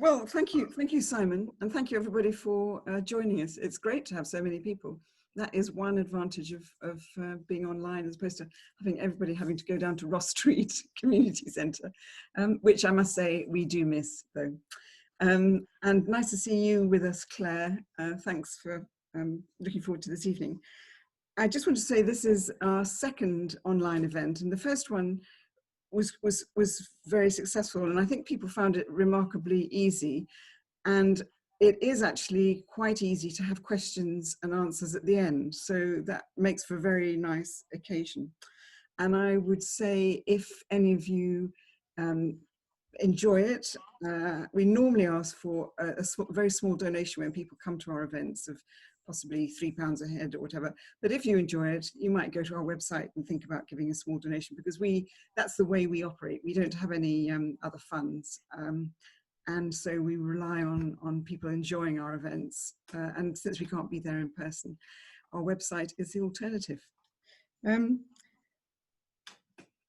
Well, thank you, Simon, and thank you everybody for joining us. It's great to have so many people. That is one advantage of being online, as opposed to having everybody having to go down to Ross Street Community Centre, which I must say we do miss, though. And nice to see you with us, Claire. Thanks for looking forward to this evening. I just want to say this is our second online event, and the first one was very successful, and I think people found it remarkably easy. And it is actually quite easy to have questions and answers at the end, so that makes for a very nice occasion. And I would say, if any of you enjoy it, we normally ask for a very small donation when people come to our events of possibly £3 a head or whatever. But if you enjoy it, you might go to our website and think about giving a small donation, because that's the way we operate. We don't have any other funds. And so we rely on people enjoying our events. And since we can't be there in person, our website is the alternative.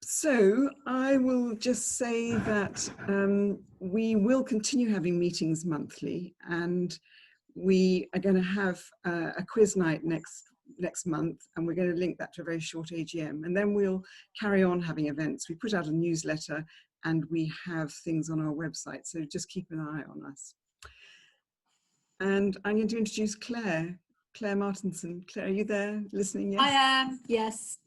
So I will just say that we will continue having meetings monthly, and we are going to have a quiz night next month, and we're going to link that to a very short AGM, and then we'll carry on having events. We put out a newsletter and we have things on our website, so just keep an eye on us. And I'm going to introduce Claire Martinsen. Claire, are you there listening? Yes? I am, yes.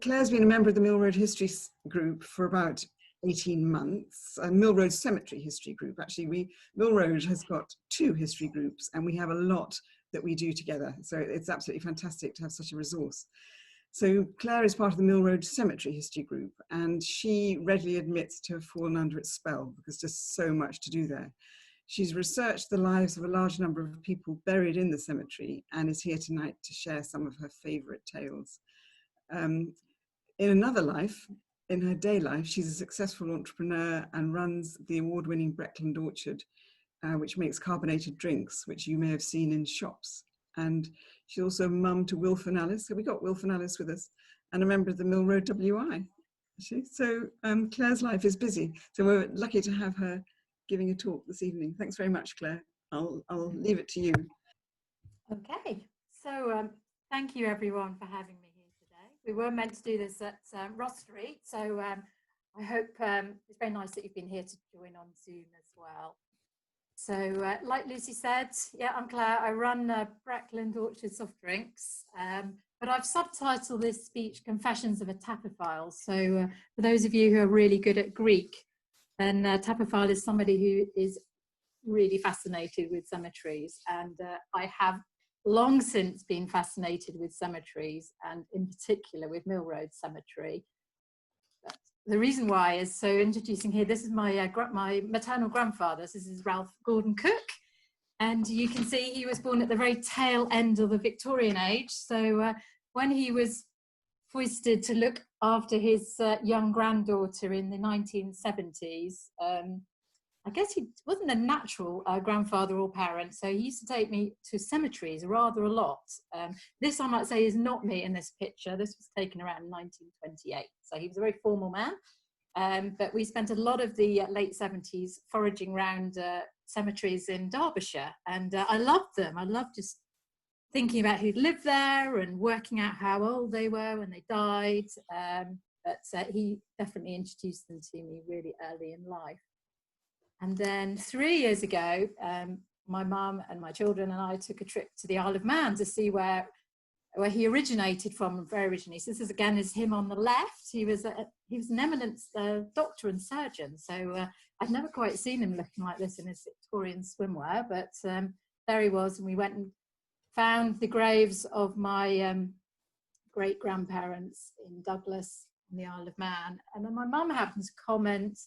Claire's been a member of the Mill Road History Group for about 18 months, Mill Road Cemetery History Group. Actually, Mill Road has got 2 history groups, and we have a lot that we do together. So it's absolutely fantastic to have such a resource. So Claire is part of the Mill Road Cemetery History Group, and she readily admits to have fallen under its spell because there's so much to do there. She's researched the lives of a large number of people buried in the cemetery and is here tonight to share some of her favourite tales. In another life, in her day life, she's a successful entrepreneur and runs the award-winning Breckland Orchard, which makes carbonated drinks, which you may have seen in shops. And she's also mum to Wilf and Alice. So we got Wilf and Alice with us, and a member of the Mill Road WI. So Claire's life is busy. So we're lucky to have her giving a talk this evening. Thanks very much, Claire. I'll leave it to you. Okay, so thank you everyone for having me here today. We were meant to do this at Ross Street, so I hope it's very nice that you've been here to join on Zoom as well. So like Lucy said, yeah, I'm Claire. I run Breckland Orchard soft drinks, but I've subtitled this speech Confessions of a Tapophile. So for those of you who are really good at Greek, then tapophile is somebody who is really fascinated with cemeteries, and I have long since been fascinated with cemeteries, and in particular with Mill Road Cemetery. The reason why is, so introducing here, this is my maternal grandfather. This is Ralph Gordon Cook, and you can see he was born at the very tail end of the Victorian age. So when he was foisted to look after his young granddaughter in the 1970s, I guess he wasn't a natural grandfather or parent, so he used to take me to cemeteries rather a lot. This, I might say, is not me in this picture. This was taken around 1928, so he was a very formal man. But we spent a lot of the late 70s foraging around cemeteries in Derbyshire, and I loved them. I loved just thinking about who'd lived there and working out how old they were when they died. But he definitely introduced them to me really early in life. And then 3 years ago, my mum and my children and I took a trip to the Isle of Man to see where he originated from very originally. So this is, again, is him on the left. He was an eminent doctor and surgeon. So I'd never quite seen him looking like this in his Victorian swimwear, but there he was. And we went and found the graves of my great-grandparents in Douglas in the Isle of Man. And then my mum happened to comment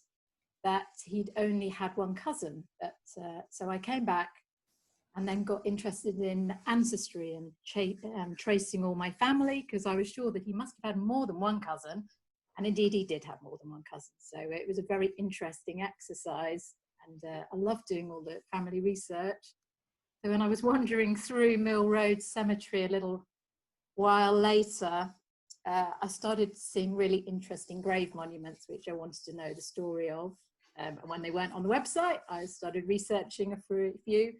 that he'd only had one cousin. So I came back and then got interested in ancestry and tracing all my family, because I was sure that he must have had more than one cousin. And indeed, he did have more than one cousin. So it was a very interesting exercise. And I loved doing all the family research. So when I was wandering through Mill Road Cemetery a little while later, I started seeing really interesting grave monuments, which I wanted to know the story of. And when they weren't on the website, I started researching for a few,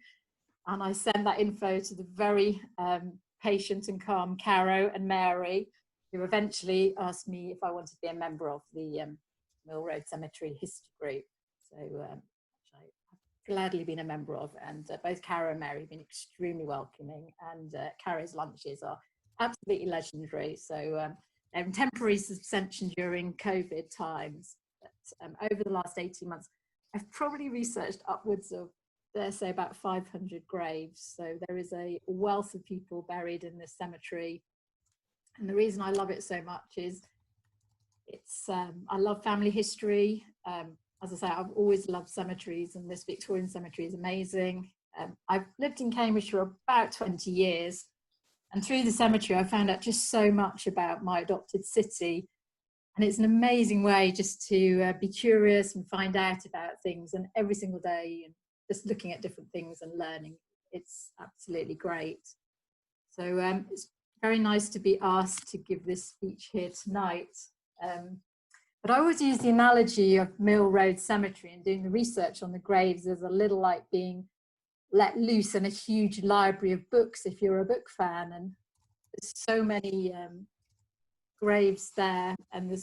and I sent that info to the very patient and calm Caro and Mary, who eventually asked me if I wanted to be a member of the Mill Road Cemetery History Group. So I've gladly been a member of, and both Caro and Mary have been extremely welcoming, and Caro's lunches are absolutely legendary. So temporary suspension during COVID times, but over the last 18 months, I've probably researched upwards of, dare say, about 500 graves. So there is a wealth of people buried in this cemetery. And the reason I love it so much is it's, I love family history. As I say, I've always loved cemeteries, and this Victorian cemetery is amazing. I've lived in Cambridge for about 20 years. And through the cemetery, I found out just so much about my adopted city. And it's an amazing way just to be curious and find out about things. And every single day, and just looking at different things and learning, it's absolutely great. So it's very nice to be asked to give this speech here tonight. But I always use the analogy of Mill Road Cemetery and doing the research on the graves as a little like being let loose in a huge library of books if you're a book fan, and there's so many graves there, and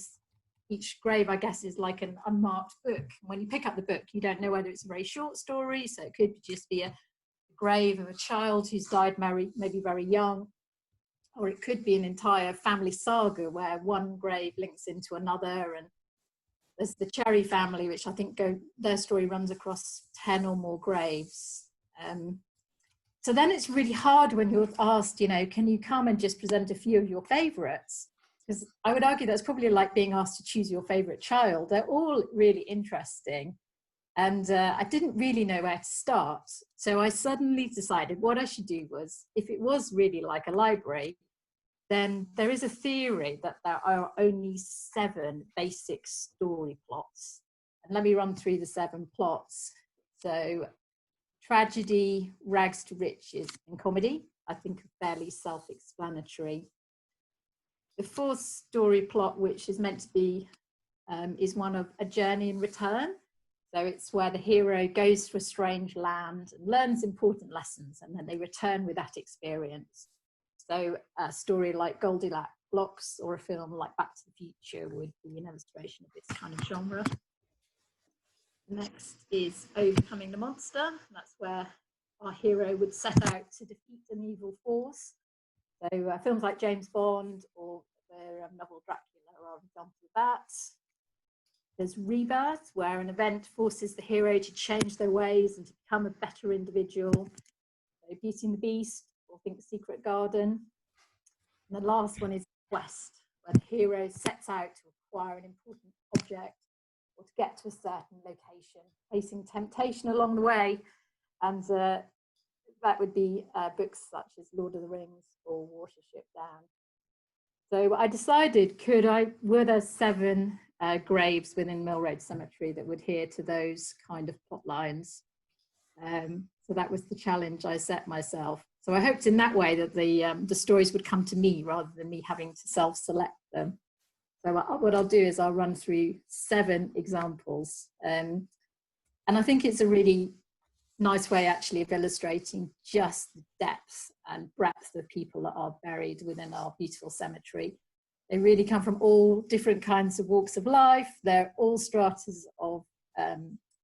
each grave, I guess, is like an unmarked book. When you pick up the book, you don't know whether it's a very short story, so it could just be a grave of a child who's died maybe very young, or it could be an entire family saga where one grave links into another. And there's the Cherry family, which I think their story runs across 10 or more graves. So then it's really hard when you're asked, you know, can you come and just present a few of your favorites? Because I would argue that's probably like being asked to choose your favorite child. They're all really interesting. And I didn't really know where to start. So I suddenly decided what I should do was, if it was really like a library, then there is a theory that there are only 7 basic story plots. And let me run through the 7 plots. So tragedy, rags to riches, and comedy, I think are fairly self-explanatory. The 4th story plot, which is meant to be, is one of a journey and return. So it's where the hero goes to a strange land and learns important lessons, and then they return with that experience. So a story like Goldilocks or a film like Back to the Future would be an illustration of this kind of genre. Next is Overcoming the Monster. That's where our hero would set out to defeat an evil force. So films like James Bond or the novel Dracula are an example of that. There's Rebirth, where an event forces the hero to change their ways and to become a better individual. So Beauty and the Beast, or think Secret Garden. And the last one is Quest, where the hero sets out to acquire an important object or to get to a certain location, facing temptation along the way. And that would be books such as Lord of the Rings or Watership Down. So I decided, were there 7 graves within Mill Road Cemetery that would adhere to those kind of plot lines? So that was the challenge I set myself. So I hoped in that way that the stories would come to me rather than me having to self-select them. So what I'll do is I'll run through 7 examples. And I think it's a really nice way actually of illustrating just the depth and breadth of people that are buried within our beautiful cemetery. They really come from all different kinds of walks of life. They're all stratas of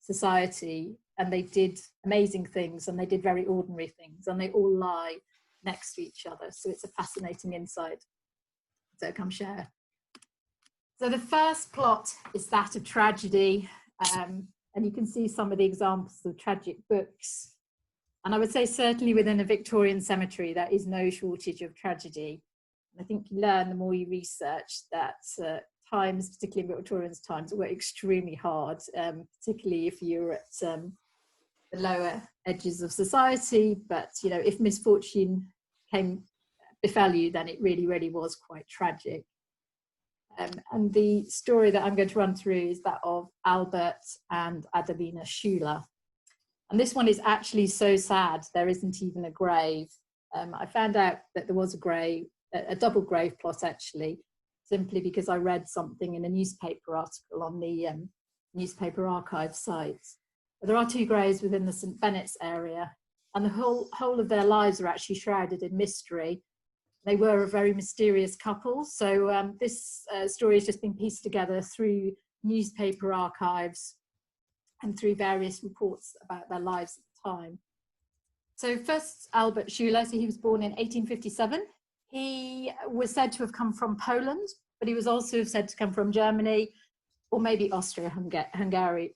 society, and they did amazing things and they did very ordinary things, and they all lie next to each other. So it's a fascinating insight. So come share. So the first plot is that of tragedy. And you can see some of the examples of tragic books. And I would say certainly within a Victorian cemetery, there is no shortage of tragedy. And I think you learn the more you research that times, particularly in Victorian times, were extremely hard, particularly if you're at the lower edges of society. But, you know, if misfortune befell you, then it really, really was quite tragic. And the story that I'm going to run through is that of Albert and Adelina Schuler. And this one is actually so sad, there isn't even a grave. I found out that there was a double grave plot actually, simply because I read something in a newspaper article on the newspaper archive sites. But there are 2 graves within the St. Benet's area, and the whole of their lives are actually shrouded in mystery. They were a very mysterious couple. So this story has just been pieced together through newspaper archives and through various reports about their lives at the time. So first, Albert Schuler, so he was born in 1857. He was said to have come from Poland, but he was also said to come from Germany, or maybe Austria-Hungary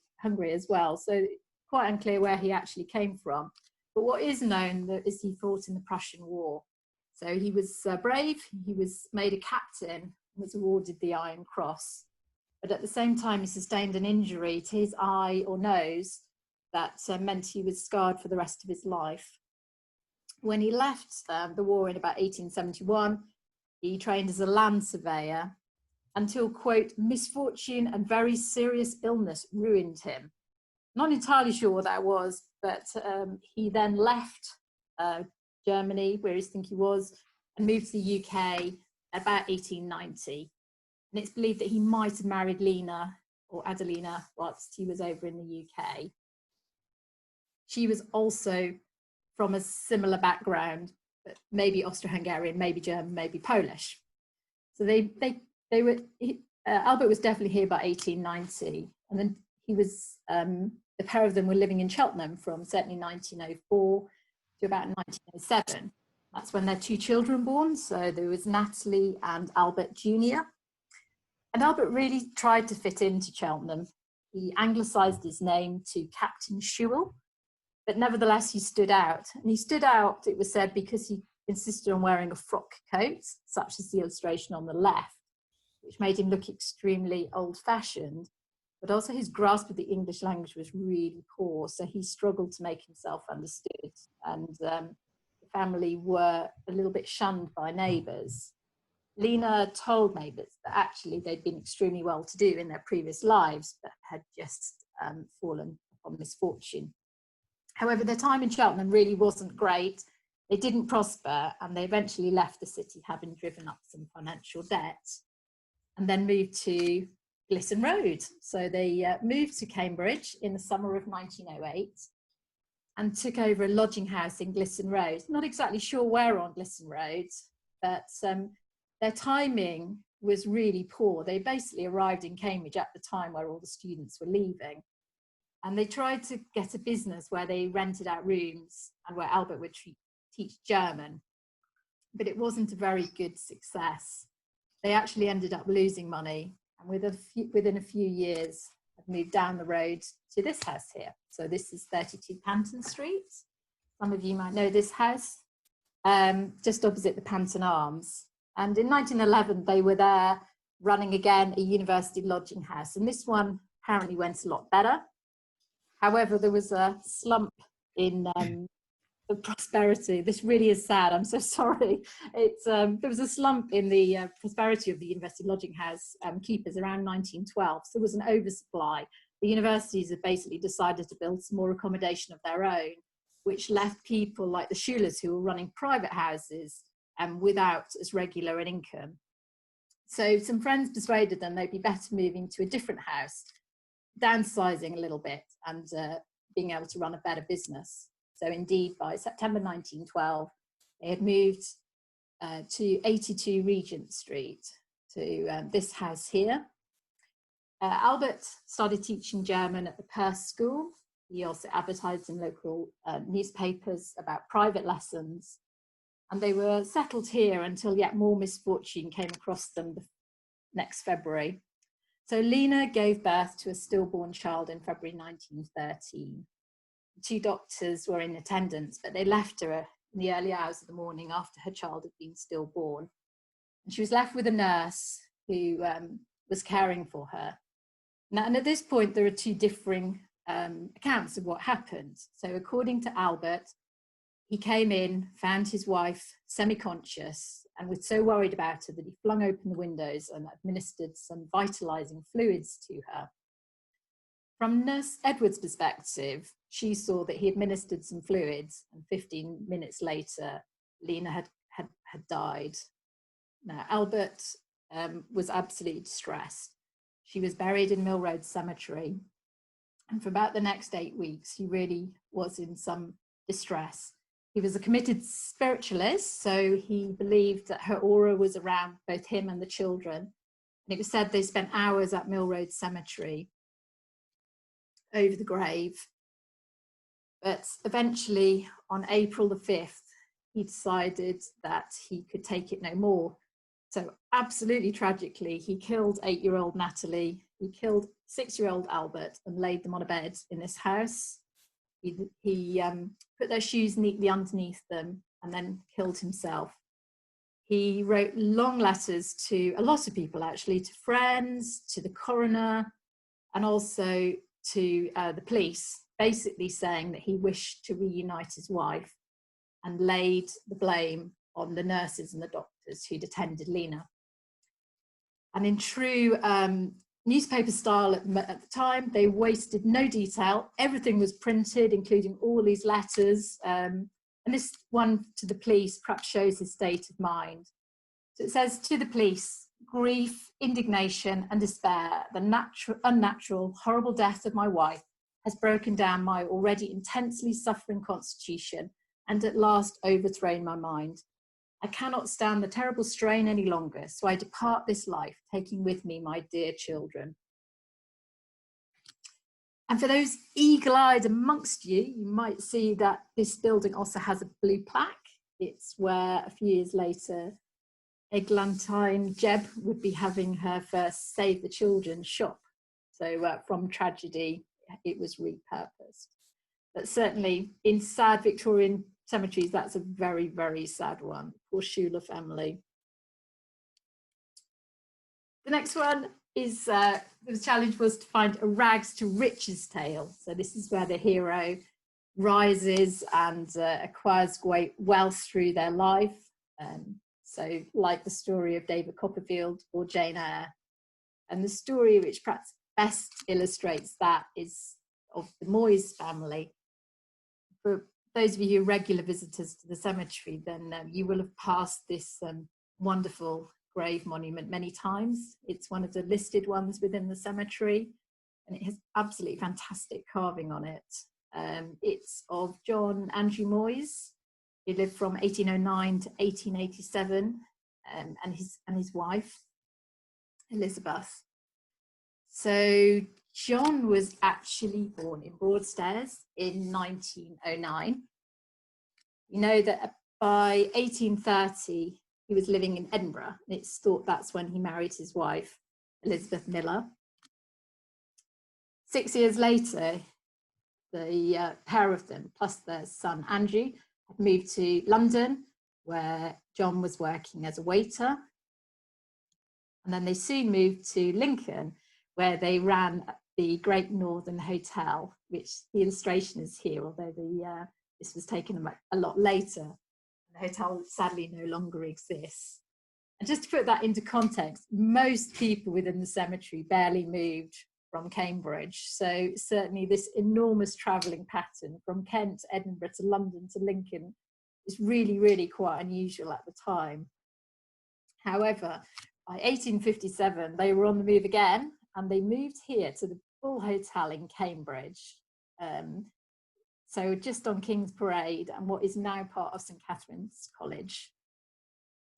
as well. So quite unclear where he actually came from. But what is known is he fought in the Prussian War. So he was brave, he was made a captain, and was awarded the Iron Cross. But at the same time, he sustained an injury to his eye or nose that meant he was scarred for the rest of his life. When he left the war in about 1871, he trained as a land surveyor until, quote, misfortune and very serious illness ruined him. Not entirely sure what that was, but he then left Germany, where I think he was, and moved to the UK at about 1890. And it's believed that he might have married Lena or Adelina whilst he was over in the UK. She was also from a similar background, but maybe Austro-Hungarian, maybe German, maybe Polish. So Albert was definitely here by 1890, and then he was, the pair of them were living in Cheltenham from certainly 1904 to about 1907. That's when their 2 children were born. So there was Natalie and Albert Jr. And Albert really tried to fit into Cheltenham. He anglicised his name to Captain Schueller, but nevertheless he stood out. And he stood out, it was said, because he insisted on wearing a frock coat, such as the illustration on the left, which made him look extremely old-fashioned. But also his grasp of the English language was really poor, so he struggled to make himself understood. And the family were a little bit shunned by neighbours. Lena told neighbours that actually they'd been extremely well-to-do in their previous lives, but had just fallen upon misfortune. However, their time in Cheltenham really wasn't great. They didn't prosper, and they eventually left the city, having driven up some financial debt, and then moved to Glisson Road. So they moved to Cambridge in the summer of 1908 and took over a lodging house in Glisson Road. Not exactly sure where on Glisson Road, but their timing was really poor. They basically arrived in Cambridge at the time where all the students were leaving. And they tried to get a business where they rented out rooms and where Albert would teach German, but it wasn't a very good success. They actually ended up losing money, and within a few years had moved down the road to this house here. So this is 32 Canton Street. Some of you might know this house, just opposite the Panton Arms. And in 1911, they were there running again a university lodging house. And this one apparently went a lot better. However, there was a slump in the prosperity. This really is sad. I'm so sorry. There was a slump in the prosperity of the university lodging house keepers around 1912. So there was an oversupply. The universities had basically decided to build some more accommodation of their own, which left people like the Schuelers, who were running private houses without as regular an income. So some friends persuaded them they'd be better moving to a different house, downsizing a little bit and being able to run a better business. So indeed, by September 1912, they had moved to 82 Regent Street, to this house here. Albert started teaching German at the Perth School. He also advertised in local newspapers about private lessons. And they were settled here until yet more misfortune came across them the next February. So Lena gave birth to a stillborn child in February 1913. The 2 doctors were in attendance, but they left her in the early hours of the morning after her child had been stillborn. And she was left with a nurse who was caring for her. Now, and at this point, there are 2 differing accounts of what happened. So according to Albert, he came in, found his wife semi-conscious, and was so worried about her that he flung open the windows and administered some vitalising fluids to her. From Nurse Edwards' perspective, she saw that he administered some fluids, and 15 minutes later, Lena had died. Now, Albert was absolutely distressed. She was buried in Mill Road Cemetery, And for about the next 8 weeks, he really was in some distress. He was a committed spiritualist, so he believed that her aura was around both him and the children. And it was said they spent hours at Mill Road Cemetery over the grave. But eventually, on April the 5th, he decided that he could take it no more. So absolutely tragically, he killed 8-year-old Natalie, he killed 6-year-old Albert and laid them on a bed in this house. He put their shoes neatly underneath them and then killed himself. He wrote long letters to a lot of people, actually, to friends, to the coroner, and also to the police, basically saying that he wished to reunite his wife, and laid the blame on the nurses and the doctors who'd attended Lena. And in true newspaper style at the time, they wasted no detail. Everything was printed, including all these letters. And this one to the police perhaps shows his state of mind. So it says, to the police, grief, indignation and despair, the unnatural, horrible death of my wife has broken down my already intensely suffering constitution and at last overthrown my mind. I cannot stand the terrible strain any longer, so I depart this life, taking with me my dear children. And for those eagle-eyed amongst you, you might see that this building also has a blue plaque. It's where a few years later, Eglantine Jebb would be having her first Save the Children shop. So from tragedy, it was repurposed. But certainly in sad Victorian cemeteries, that's a very, very sad one. Poor Schuler family. The next one is, the challenge was to find a rags to riches tale. So this is where the hero rises and acquires great wealth through their life. So like the story of David Copperfield or Jane Eyre. And the story which perhaps best illustrates that is of the Moyes family. For those of you who are regular visitors to the cemetery, then you will have passed this wonderful grave monument many times. It's one of the listed ones within the cemetery, and it has absolutely fantastic carving on it. It's of John Andrew Moyes. He lived from 1809 to 1887, and his wife, Elizabeth. So John was actually born in Broadstairs in 1909. You know that by 1830, he was living in Edinburgh. It's thought that's when he married his wife, Elizabeth Miller. 6 years later, the pair of them, plus their son Andrew, had moved to London, where John was working as a waiter. And then they soon moved to Lincoln, where they ran the Great Northern Hotel, which the illustration is here, although this was taken a lot later. The hotel sadly no longer exists. And just to put that into context, most people within the cemetery barely moved from Cambridge. So certainly this enormous travelling pattern from Kent, Edinburgh to London to Lincoln is really, really quite unusual at the time. However, by 1857, they were on the move again, and they moved here to the Bull Hotel in Cambridge. So just on King's Parade and what is now part of St Catherine's College.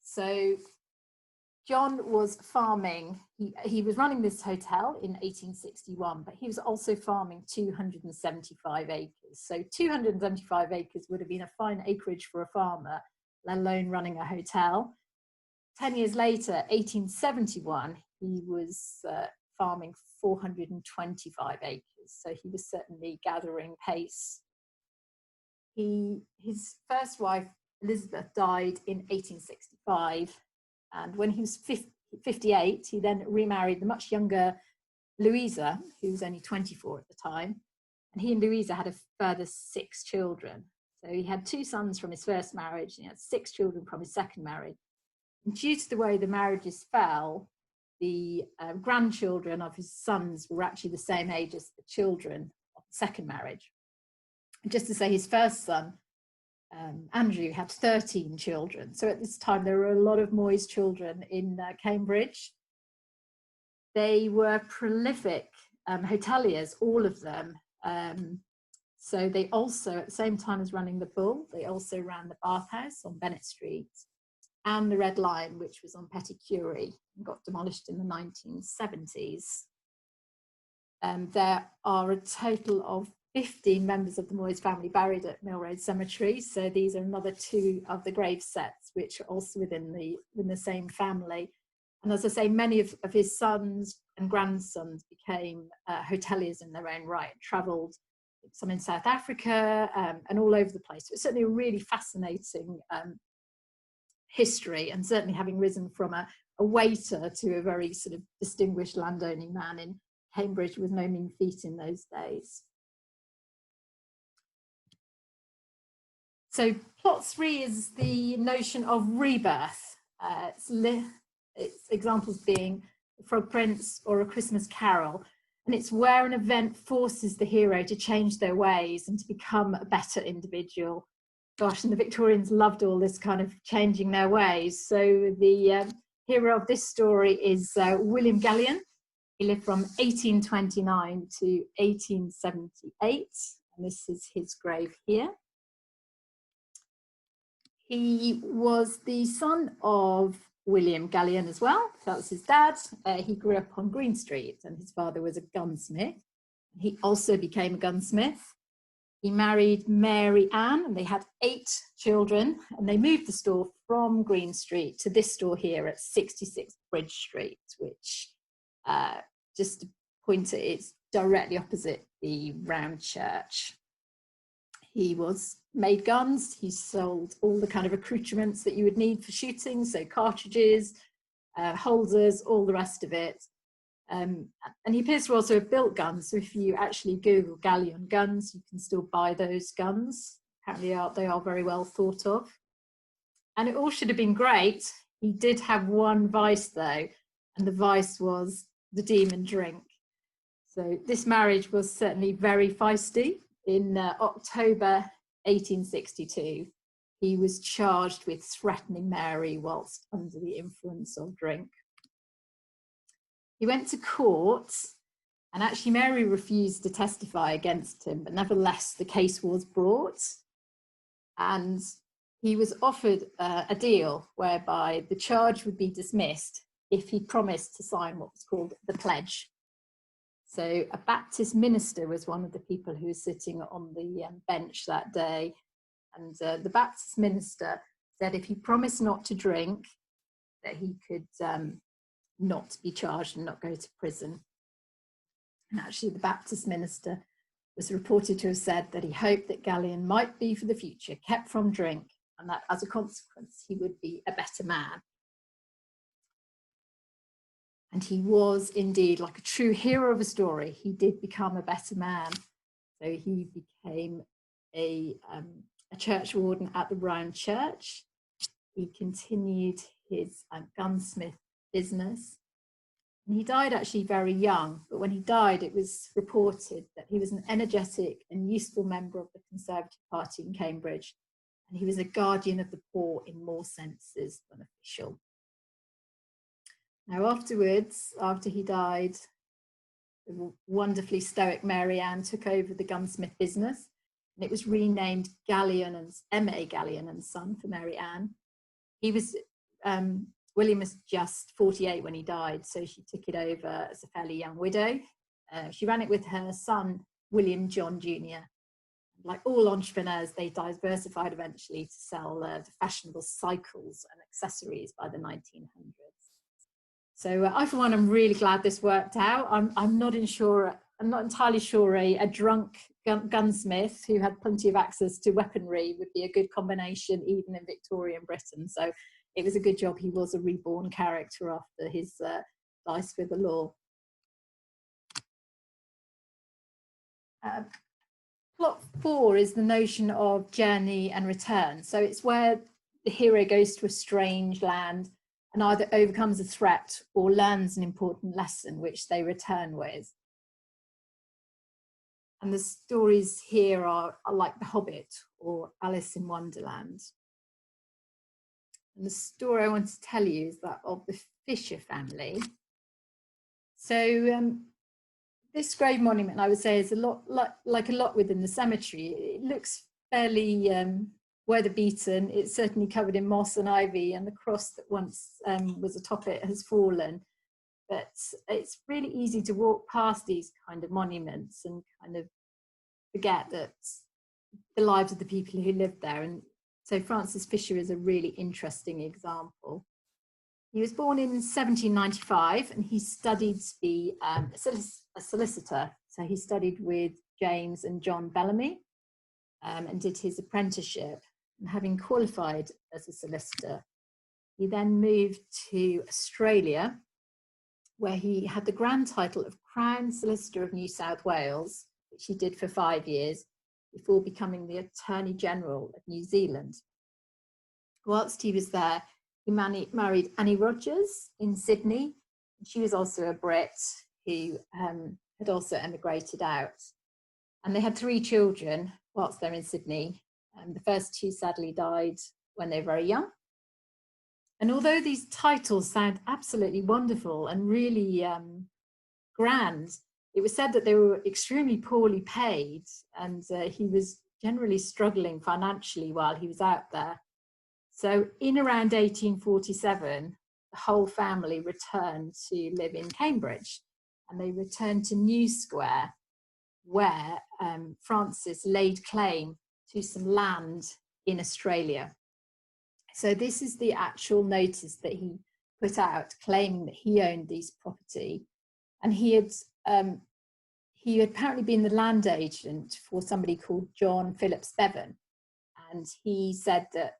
So John was farming, he was running this hotel in 1861, but he was also farming 275 acres. So 275 acres would have been a fine acreage for a farmer, let alone running a hotel. 10 years later, 1871, he was farming 425 acres. So he was certainly gathering pace. His first wife, Elizabeth, died in 1865. And when he was 58, he then remarried the much younger Louisa, who was only 24 at the time. And he and Louisa had a further 6 children. So he had 2 sons from his first marriage, and he had 6 children from his second marriage. And due to the way the marriages fell, the grandchildren of his sons were actually the same age as the children of the second marriage. And just to say, his first son, Andrew, had 13 children. So at this time, there were a lot of Moyes children in Cambridge. They were prolific hoteliers, all of them. So they also, at the same time as running the Bull, they also ran the Bathhouse on Bennett Street and the Red Lion, which was on Petty Curie and got demolished in the 1970s. There are a total of 15 members of the Moyes family buried at Mill Road Cemetery. So these are another 2 of the grave sets, which are also within the same family. And as I say, many of his sons and grandsons became hoteliers in their own right, travelled, some in South Africa and all over the place. So it's certainly a really fascinating history, and certainly having risen from a waiter to a very sort of distinguished landowning man in Cambridge was no mean feat in those days. So plot 3 is the notion of rebirth. Its examples being The Frog Prince or A Christmas Carol. And it's where an event forces the hero to change their ways and to become a better individual. Gosh, and the Victorians loved all this kind of changing their ways. So the hero of this story is William Gallian. He lived from 1829 to 1878, and this is his grave here. He was the son of William Gallian as well. That was his dad. He grew up on Green Street, and his father was a gunsmith. He also became a gunsmith. He married Mary Ann, and they had 8 children, and they moved the store from Green Street to this store here at 66 Bridge Street, which, just to point it, it's directly opposite the round church. He made guns. He sold all the kind of accoutrements that you would need for shooting, so cartridges, holders, all the rest of it. And he appears to also have built guns. So if you actually Google Gallian guns, you can still buy those guns. Apparently they are very well thought of. And it all should have been great. He did have one vice though, and the vice was the demon drink. So this marriage was certainly very feisty. In October 1862, he was charged with threatening Mary whilst under the influence of drink. He went to court, and actually Mary refused to testify against him, but nevertheless the case was brought, and he was offered a deal whereby the charge would be dismissed if he promised to sign what was called the pledge. So a Baptist minister was one of the people who was sitting on the bench that day. And the Baptist minister said if he promised not to drink, that he could not be charged and not go to prison. And actually the Baptist minister was reported to have said that he hoped that Gallian might be for the future kept from drink, and that as a consequence he would be a better man. And he was indeed, like a true hero of a story, he did become a better man. So he became a church warden at the Round Church. He continued his gunsmith business. And he died actually very young, but when he died, it was reported that he was an energetic and useful member of the Conservative Party in Cambridge, and he was a guardian of the poor in more senses than official. Now afterwards, after he died, the wonderfully stoic Mary Ann took over the gunsmith business, and it was renamed Gallian and M.A. Gallian and Son for Mary Ann. William was just 48 when he died, so she took it over as a fairly young widow. She ran it with her son, William John Jr. Like all entrepreneurs, they diversified eventually to sell the fashionable cycles and accessories by the 1900s. So I, for one, am really glad this worked out. I'm not entirely sure a drunk gunsmith who had plenty of access to weaponry would be a good combination even in Victorian Britain. So it was a good job he was a reborn character after his dice with the law. Plot 4 is the notion of journey and return. So it's where the hero goes to a strange land and either overcomes a threat or learns an important lesson which they return with. And the stories here are like The Hobbit or Alice in Wonderland. And the story I want to tell you is that of the Fisher family. So this grave monument, I would say, is a lot like a lot within the cemetery. It looks fairly weather beaten. It's certainly covered in moss and ivy, and the cross that once was atop it has fallen. But it's really easy to walk past these kind of monuments and kind of forget that the lives of the people who lived there. And so Francis Fisher is a really interesting example. He was born in 1795 and he studied to be a solicitor. So he studied with James and John Bellamy and did his apprenticeship. And having qualified as a solicitor, he then moved to Australia, where he had the grand title of Crown Solicitor of New South Wales, which he did for 5 years before becoming the Attorney General of New Zealand. Whilst he was there, he married Annie Rogers in Sydney. She was also a Brit who had also emigrated out. And they had 3 children whilst they're in Sydney. The first 2 sadly died when they were very young. And although these titles sound absolutely wonderful and really grand, it was said that they were extremely poorly paid, and he was generally struggling financially while he was out there. So in around 1847, the whole family returned to live in Cambridge, and they returned to New Square, where Francis laid claim to some land in Australia. So this is the actual notice that he put out claiming that he owned this property. And he had apparently been the land agent for somebody called John Phillips Bevan. And he said that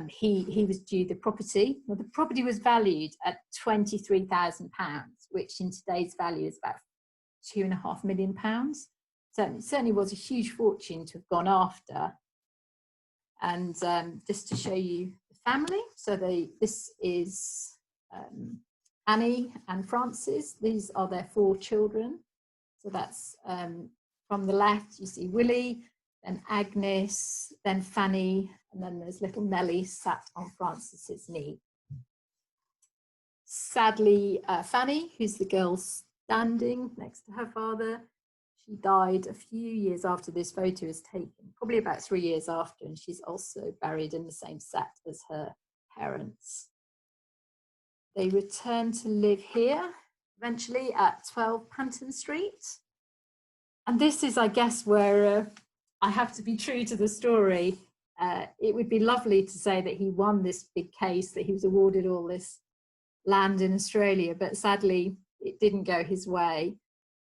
he was due the property. Well, the property was valued at £23,000, which in today's value is about £2.5 million. So it certainly was a huge fortune to have gone after. And just to show you the family, so this is Annie and Francis. These are their 4 children. So that's from the left, you see Willie, then Agnes, then Fanny, and then there's little Nellie sat on Francis's knee. Sadly, Fanny, who's the girl standing next to her father, she died a few years after this photo was taken, probably about 3 years after, and she's also buried in the same set as her parents. They returned to live here, eventually at 12 Canton Street. And this is, I guess, where I have to be true to the story. It would be lovely to say that he won this big case, that he was awarded all this land in Australia, but sadly, it didn't go his way.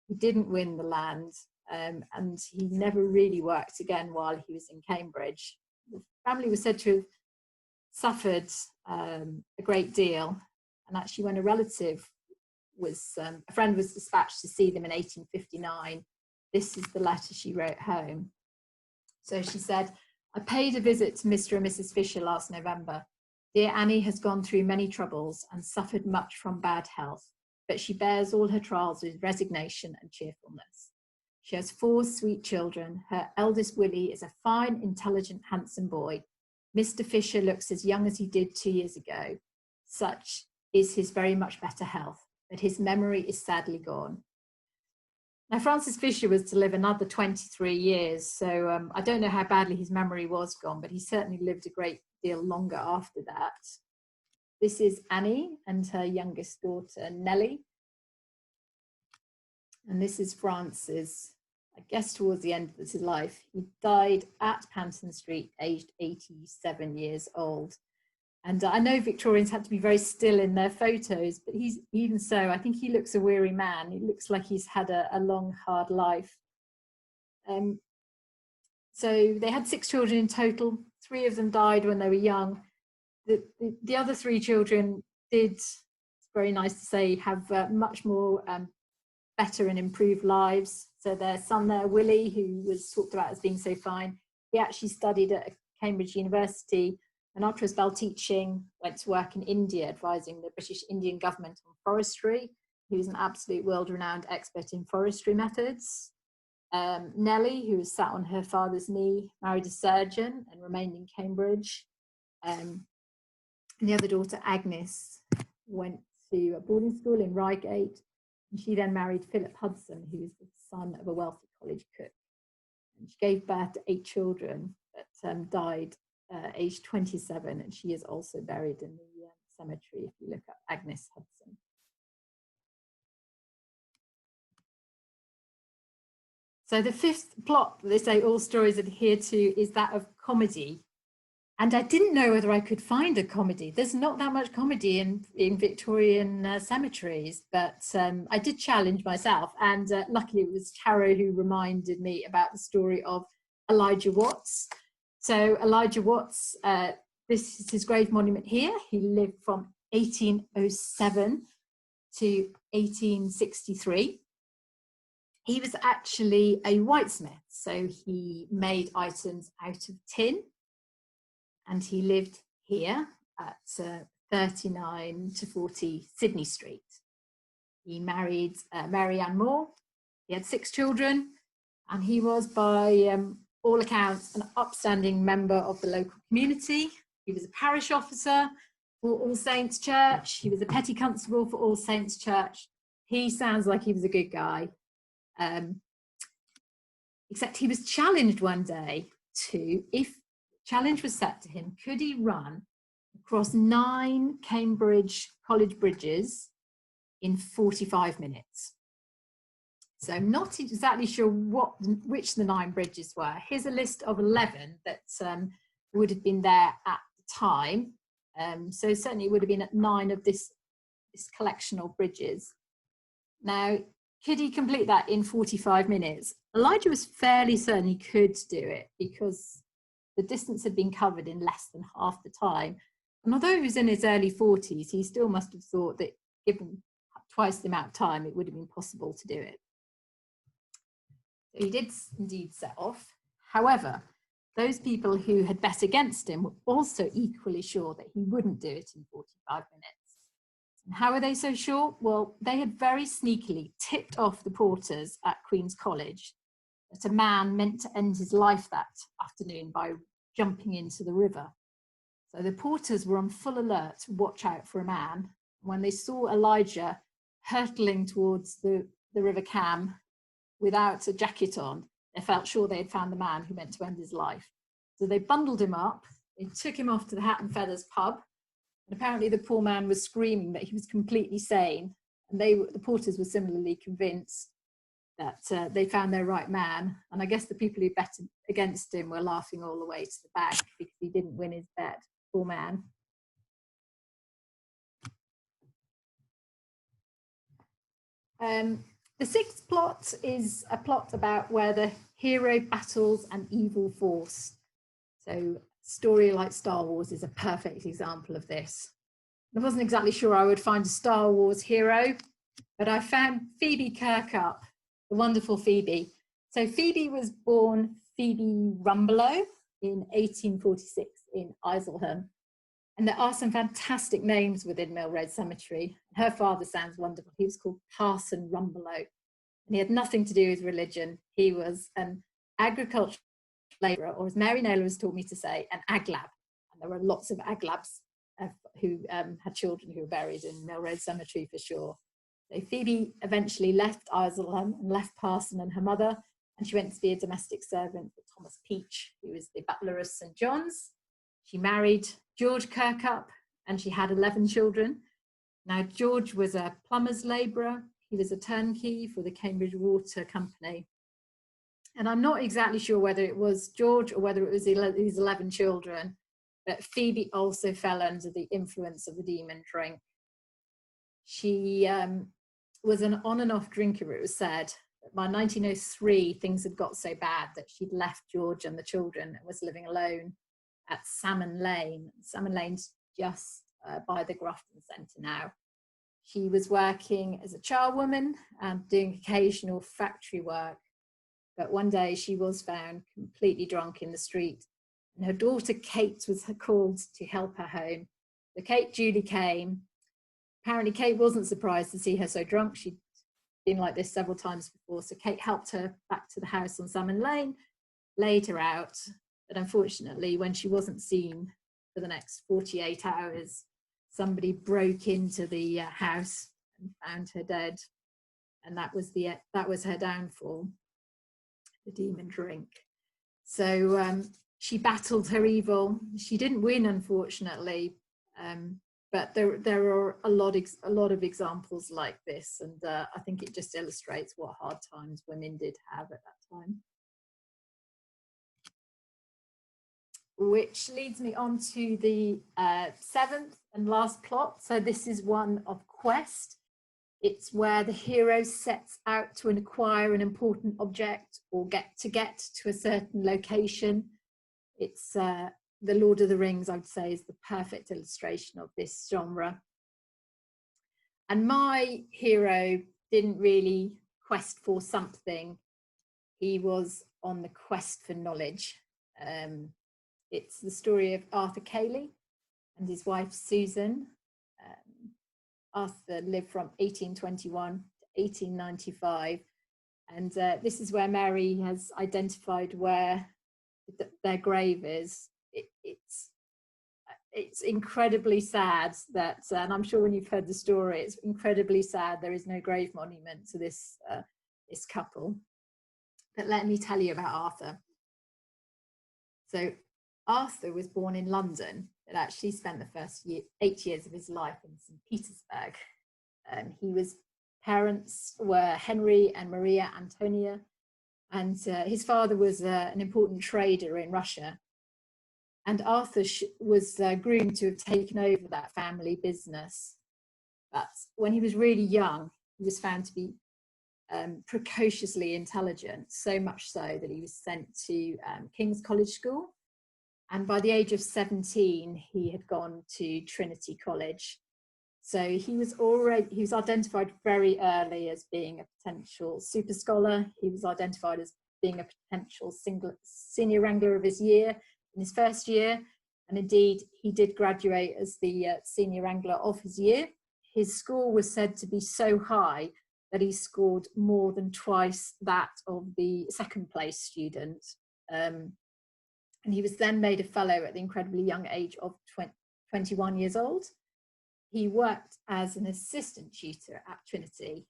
He didn't win the land, and he never really worked again while he was in Cambridge. The family was said to have suffered a great deal, and actually when a friend was dispatched to see them in 1859, this is the letter she wrote home. So she said, "I paid a visit to Mr. and Mrs. Fisher last November. Dear Annie has gone through many troubles and suffered much from bad health, but she bears all her trials with resignation and cheerfulness. She has 4 sweet children. Her eldest Willie is a fine, intelligent, handsome boy. Mr. Fisher looks as young as he did 2 years ago. Such is his very much better health, but his memory is sadly gone." Now, Francis Fisher was to live another 23 years, so I don't know how badly his memory was gone, but he certainly lived a great deal longer after that. This is Annie and her youngest daughter, Nellie. And this is Francis, I guess towards the end of his life. He died at Canton Street, aged 87 years old. And I know Victorians had to be very still in their photos, but even so, I think he looks a weary man. He looks like he's had a long, hard life. So they had 6 children in total. 3 of them died when they were young. The other 3 children did, it's very nice to say, have much more better and improved lives. So their son there, Willie, who was talked about as being so fine, he actually studied at Cambridge University, and after a spell teaching, went to work in India, advising the British Indian government on forestry. He was an absolute world-renowned expert in forestry methods. Nellie, who was sat on her father's knee, married a surgeon and remained in Cambridge. And the other daughter, Agnes, went to a boarding school in Reigate, And she then married Philip Hudson, who was the son of a wealthy college cook. And she gave birth to 8 children, but died aged 27, and she is also buried in the cemetery if you look up Agnes Hudson. So the 5th plot that they say all stories adhere to is that of comedy. And I didn't know whether I could find a comedy. There's not that much comedy in Victorian cemeteries, but I did challenge myself. And luckily it was Taro who reminded me about the story of Elijah Watts. So Elijah Watts, this is his grave monument here. He lived from 1807 to 1863. He was actually a whitesmith, so he made items out of tin, and he lived here at 39 to 40 Sydney Street. He married Mary Ann Moore. He had 6 children, and he was, by all accounts, an upstanding member of the local community. He was a parish officer for All Saints Church. He was a petty constable for All Saints Church. He sounds like he was a good guy. Except he was challenged one day to, if challenge was set to him, could he run across 9 Cambridge College bridges in 45 minutes? So I'm not exactly sure which the 9 bridges were. Here's a list of 11 that would have been there at the time. So certainly it would have been at 9 of this collection of bridges. Now, could he complete that in 45 minutes? Elijah was fairly certain he could do it because the distance had been covered in less than half the time. And although he was in his early 40s, he still must have thought that given twice the amount of time, it would have been possible to do it. So he did indeed set off. However, those people who had bet against him were also equally sure that he wouldn't do it in 45 minutes. And how were they so sure? Well, they had very sneakily tipped off the porters at Queen's College that a man meant to end his life that afternoon by jumping into the river. So the porters were on full alert to watch out for a man. When they saw Elijah hurtling towards the River Cam without a jacket on, they felt sure they had found the man who meant to end his life. So they bundled him up, they took him off to the Hat and Feathers pub, and apparently the poor man was screaming that he was completely sane, and the porters were similarly convinced that they found their right man. And I guess the people who bet against him were laughing all the way to the bank because he didn't win his bet, poor man. The 6th plot is a plot about where the hero battles an evil force. So a story like Star Wars is a perfect example of this. I wasn't exactly sure I would find a Star Wars hero, but I found Phoebe Kirkup, the wonderful Phoebe. So Phoebe was born Phoebe Rumbelow in 1846 in Isleham. And there are some fantastic names within Mill Road Cemetery. Her father sounds wonderful. He was called Parson Rumbelow, and he had nothing to do with religion. He was an agricultural labourer, or as Mary Naylor has taught me to say, an aglab. And there were lots of aglabs who had children who were buried in Mill Road Cemetery for sure. So Phoebe eventually left Isleham and left Parson and her mother, and she went to be a domestic servant for Thomas Peach, who was the butler of St John's. She married George Kirkup, and she had 11 children. Now, George was a plumber's labourer. He was a turnkey for the Cambridge Water Company. And I'm not exactly sure whether it was George or whether it was these 11 children, but Phoebe also fell under the influence of the demon drink. She was an on and off drinker, it was said. By 1903, things had got so bad that she'd left George and the children and was living alone at Salmon Lane. Salmon Lane's just by the Grafton Centre now. She was working as a charwoman and doing occasional factory work. But one day she was found completely drunk in the street, and her daughter Kate was called to help her home. So Kate duly came. Apparently Kate wasn't surprised to see her so drunk. She'd been like this several times before. So Kate helped her back to the house on Salmon Lane, laid her out. But unfortunately, when she wasn't seen for the next 48 hours, somebody broke into the house and found her dead. and that was her downfall, the demon drink. So she battled her evil. She didn't win, unfortunately, but there are a lot of examples like this, and I think it just illustrates what hard times women did have at that time. Which leads me on to the seventh and last plot. So this is one of quest. It's where the hero sets out to acquire an important object or get to a certain location. It's the Lord of the Rings, I would say, is the perfect illustration of this genre. And my hero didn't really quest for something. He was on the quest for knowledge. It's the story of Arthur Cayley and his wife Susan. Arthur lived from 1821 to 1895, and this is where Mary has identified where their grave is. It's incredibly sad that, and I'm sure when you've heard the story, it's incredibly sad there is no grave monument to this couple. But let me tell you about Arthur. So Arthur was born in London, but actually spent the first 8 years of his life in St. Petersburg. His parents were Henry and Maria Antonia, and his father was an important trader in Russia. And Arthur was groomed to have taken over that family business. But when he was really young, he was found to be precociously intelligent, so much so that he was sent to King's College School. And by the age of 17, he had gone to Trinity College. So he was identified very early as being a potential super scholar. He was identified as being a potential senior wrangler of his year in his first year. And indeed, he did graduate as the senior wrangler of his year. His score was said to be so high that he scored more than twice that of the second place student. And he was then made a fellow at the incredibly young age of 21 years old. He worked as an assistant tutor at Trinity.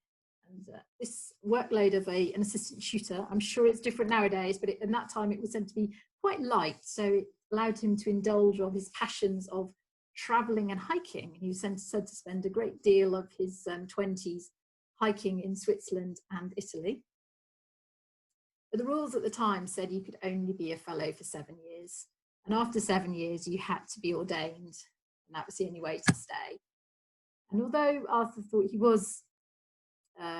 And this workload of an assistant tutor, I'm sure it's different nowadays, but in that time it was said to be quite light. So it allowed him to indulge of his passions of traveling and hiking. He was said to spend a great deal of his 20s hiking in Switzerland and Italy. But the rules at the time said you could only be a fellow for 7 years. And after 7 years, you had to be ordained. And that was the only way to stay. And although Arthur thought he was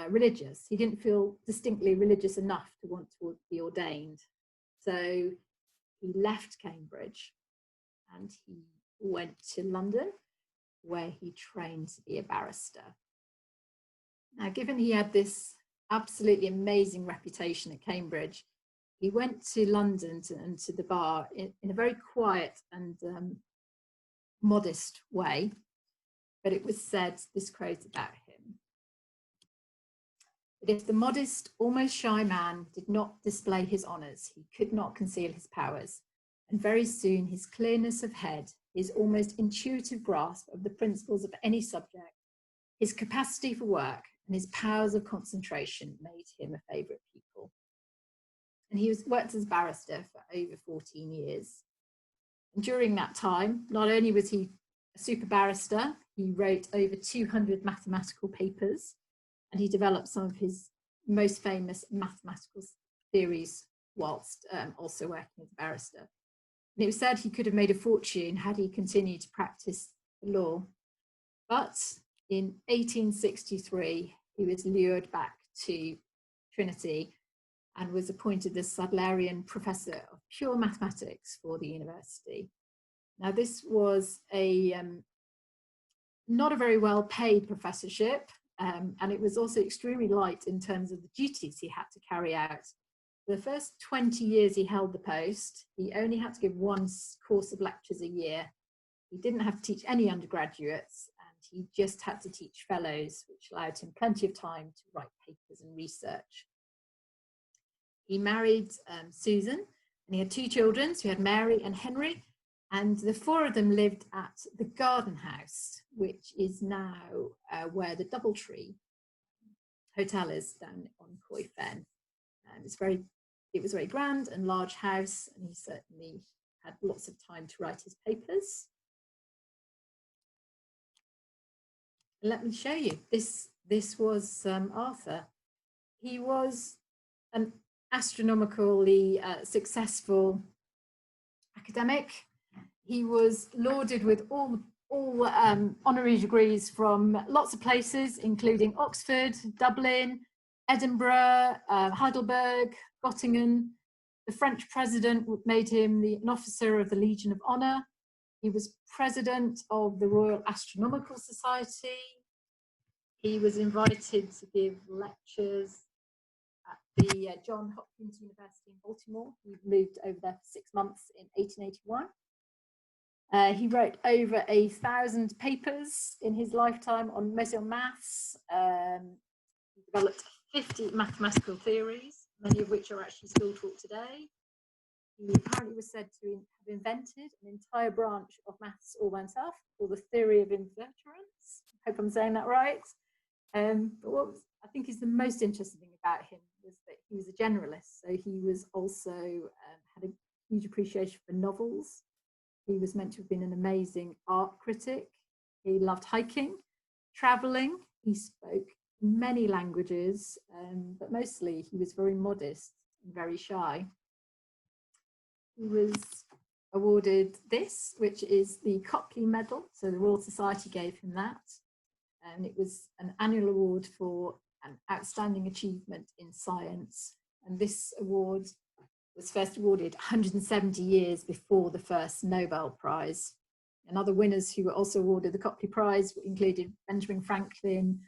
religious, he didn't feel distinctly religious enough to want to be ordained. So he left Cambridge and he went to London, where he trained to be a barrister. Now, given he had this absolutely amazing reputation at Cambridge, he went to London and to the bar in a very quiet and modest way, but it was said this quote about him: "But if the modest, almost shy man did not display his honours, he could not conceal his powers, and very soon his clearness of head, his almost intuitive grasp of the principles of any subject, his capacity for work, and his powers of concentration made him a favourite pupil." And he worked as a barrister for over 14 years. And during that time, not only was he a super barrister, he wrote over 200 mathematical papers, and he developed some of his most famous mathematical theories whilst also working as a barrister. And it was said he could have made a fortune had he continued to practice the law. But in 1863, he was lured back to Trinity and was appointed the Sadlerian Professor of Pure Mathematics for the university. Now, this was not a very well paid professorship, and it was also extremely light in terms of the duties he had to carry out. For the first 20 years he held the post, he only had to give one course of lectures a year. He didn't have to teach any undergraduates, and he just had to teach fellows, which allowed him plenty of time to write papers and research. He married Susan, and he had 2 children. So he had Mary and Henry, and the 4 of them lived at the Garden House, which is now where the Doubletree hotel is down on Coy Fen. It was very grand and large house, and he certainly had lots of time to write his papers. Let me show you. This was Arthur. He was an astronomically successful academic. He was lauded with all honorary degrees from lots of places, including Oxford, Dublin, Edinburgh, Heidelberg, Göttingen. The French president made him an officer of the Legion of Honor. He was president of the Royal Astronomical Society. He was invited to give lectures at the Johns Hopkins University in Baltimore. He moved over there for 6 months in 1881. He wrote over 1,000 papers in his lifetime on mostly on maths. He developed 50 mathematical theories, many of which are actually still taught today. He apparently was said to have invented an entire branch of maths all by himself called the theory of invertebrates. I hope I'm saying that right. But what I think is the most interesting thing about him was that he was a generalist. So he was also had a huge appreciation for novels. He was meant to have been an amazing art critic. He loved hiking, traveling. He spoke many languages, but mostly he was very modest and very shy. He was awarded this, which is the Copley Medal. So the Royal Society gave him that. And it was an annual award for an outstanding achievement in science. And this award was first awarded 170 years before the first Nobel Prize. And other winners who were also awarded the Copley Prize included Benjamin Franklin,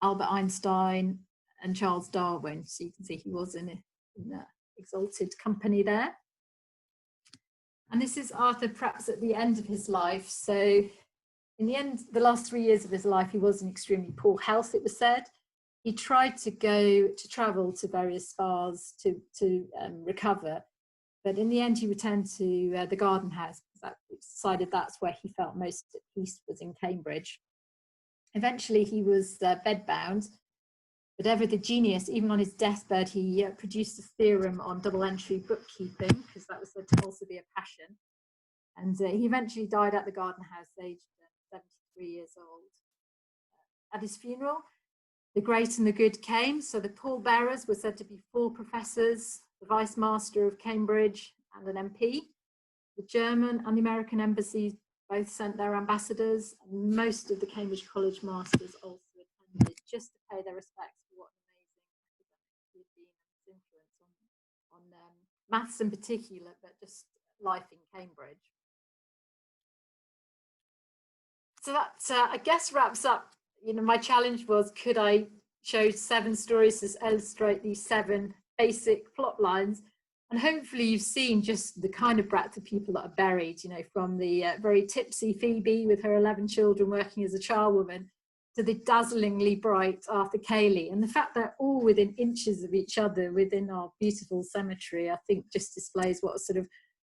Albert Einstein, and Charles Darwin. So you can see he was in exalted company there. And this is Arthur perhaps at the end of his life. So in the end, the last 3 years of his life, he was in extremely poor health, it was said. He tried to travel to various spas to recover. But in the end, he returned to the Garden House because he decided that's where he felt most at peace, was in Cambridge. Eventually, he was bedbound. But ever the genius, even on his deathbed, he produced a theorem on double entry bookkeeping, because that was said to also be a passion. And he eventually died at the Garden House, aged 73 years old. At his funeral, the great and the good came. So the pallbearers were said to be 4 professors, the Vice Master of Cambridge and an MP. The German and the American embassies both sent their ambassadors, and most of the Cambridge College masters also attended, just to pay their respects for what an amazing academic he had been and his influence on maths in particular, but just life in Cambridge. So that, I guess, wraps up. My challenge was, could I show 7 stories to illustrate these 7 basic plot lines? And hopefully you've seen just the kind of breadth of people that are buried, from the very tipsy Phoebe with her 11 children working as a charwoman, to the dazzlingly bright Arthur Cayley. And the fact they're all within inches of each other within our beautiful cemetery, I think just displays what a sort of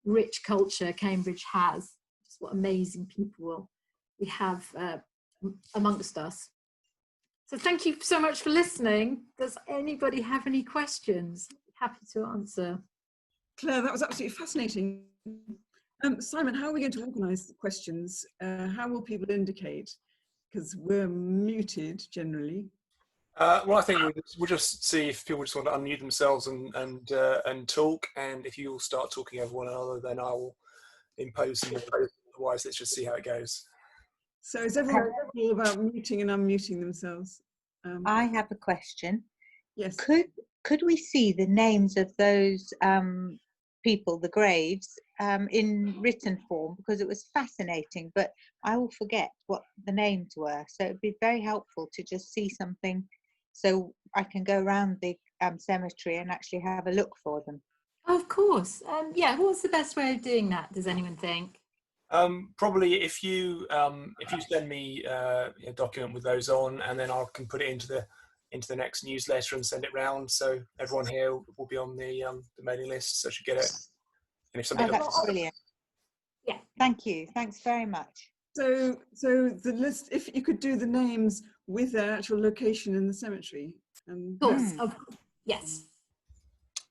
rich culture Cambridge has, just what amazing people we have amongst us. So thank you so much for listening. Does anybody have any questions? Happy to answer. Claire, that was absolutely fascinating. Simon, how are we going to organise the questions? How will people indicate? Because we're muted generally. Well, I think we'll just see if people just want to unmute themselves and talk. And if you all start talking over one another, then I will impose some. Otherwise, let's just see how it goes. So is everyone all about muting and unmuting themselves? I have a question. Yes. Could we see the names of those people, the graves, in written form? Because it was fascinating, but I will forget what the names were. So it'd be very helpful to just see something, so I can go around the cemetery and actually have a look for them. Of course. Yeah. What's the best way of doing that? Does anyone think? Probably if you send me a document with those on, and then I can put it into the next newsletter and send it round, so everyone here will be on the mailing list, so should get it. And if somebody that's brilliant. Yeah. Thank you. Thanks very much. So the list, if you could do the names with their actual location in the cemetery. Of course, yes.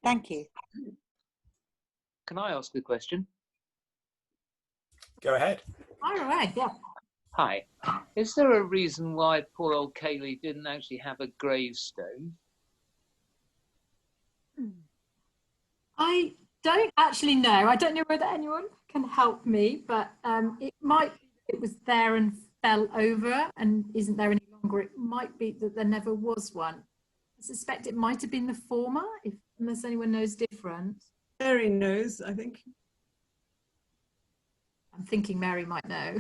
Thank you. Can I ask a question? Go ahead. All right, yeah. Hi. Is there a reason why poor old Cayley didn't actually have a gravestone? I don't actually know. I don't know whether anyone can help me, but it might be that it was there and fell over and isn't there any longer. It might be that there never was one. I suspect it might have been the former, unless anyone knows different. Mary knows, I think. I'm thinking Mary might know.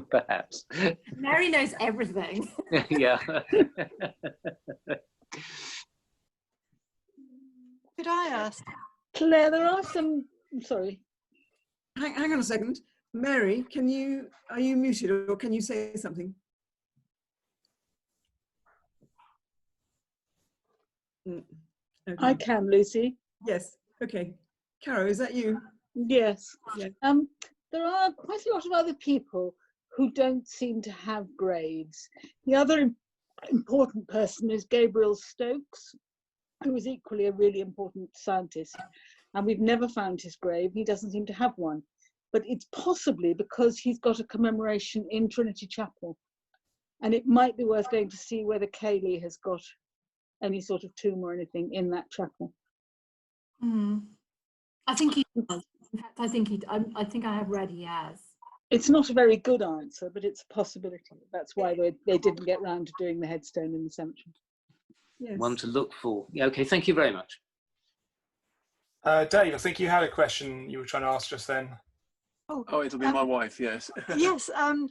Perhaps. Mary knows everything. Yeah. Could I ask? Claire, there are some, I'm sorry. Hang on a second. Mary, are you muted or can you say something? Okay. I can, Lucy. Yes, okay. Caro, is that you? Yes. Yeah. There are quite a lot of other people who don't seem to have graves. The other important person is Gabriel Stokes, who is equally a really important scientist. And we've never found his grave. He doesn't seem to have one. But it's possibly because he's got a commemoration in Trinity Chapel. And it might be worth going to see whether Cayley has got any sort of tomb or anything in that chapel. I think he does. In fact, I think I have read he has. It's not a very good answer, but it's a possibility. That's why they didn't get round to doing the headstone in the cemetery. Yes. One to look for. Yeah, okay, thank you very much. Dave, I think you had a question you were trying to ask just then. Oh, it'll be my wife, yes. Yes, I'm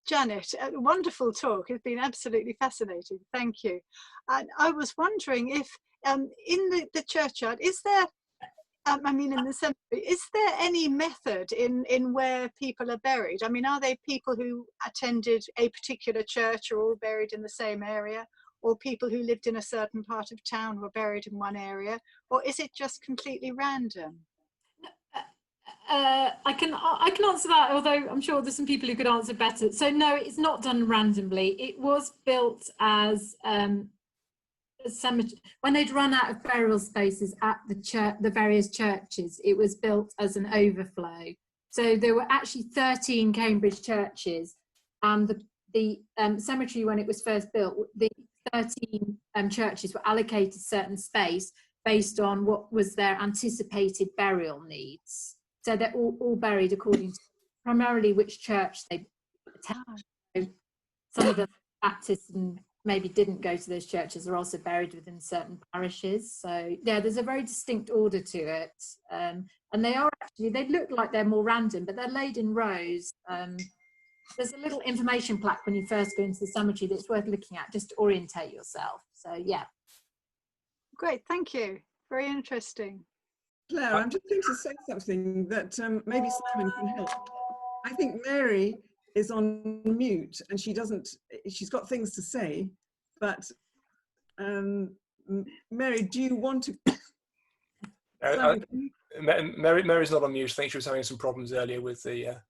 Janet. Wonderful talk. It's been absolutely fascinating. Thank you. And I was wondering if in the churchyard, is there, in the cemetery, is there any method in where people are buried? I mean, are they people who attended a particular church are all buried in the same area? Or people who lived in a certain part of town were buried in one area? Or is it just completely random? I can answer that, although I'm sure there's some people who could answer better. So no, it's not done randomly. It was built as a cemetery. When they'd run out of burial spaces at the various churches, it was built as an overflow. So there were actually 13 Cambridge churches, and the cemetery, when it was first built, the 13 churches were allocated certain space based on what was their anticipated burial needs. So they're all buried according to primarily which church they attended. So some of the Baptists and maybe didn't go to those churches are also buried within certain parishes. So yeah, there's a very distinct order to it. And they are actually, they look like they're more random, but they're laid in rows. There's a little information plaque when you first go into the cemetery that's worth looking at just to orientate yourself. So yeah. Great, thank you. Very interesting. Claire, I'm just going to say something that maybe Simon can help. I think Mary is on mute and she's got things to say, but Mary, do you want to? Mary's not on mute. I think she was having some problems earlier with the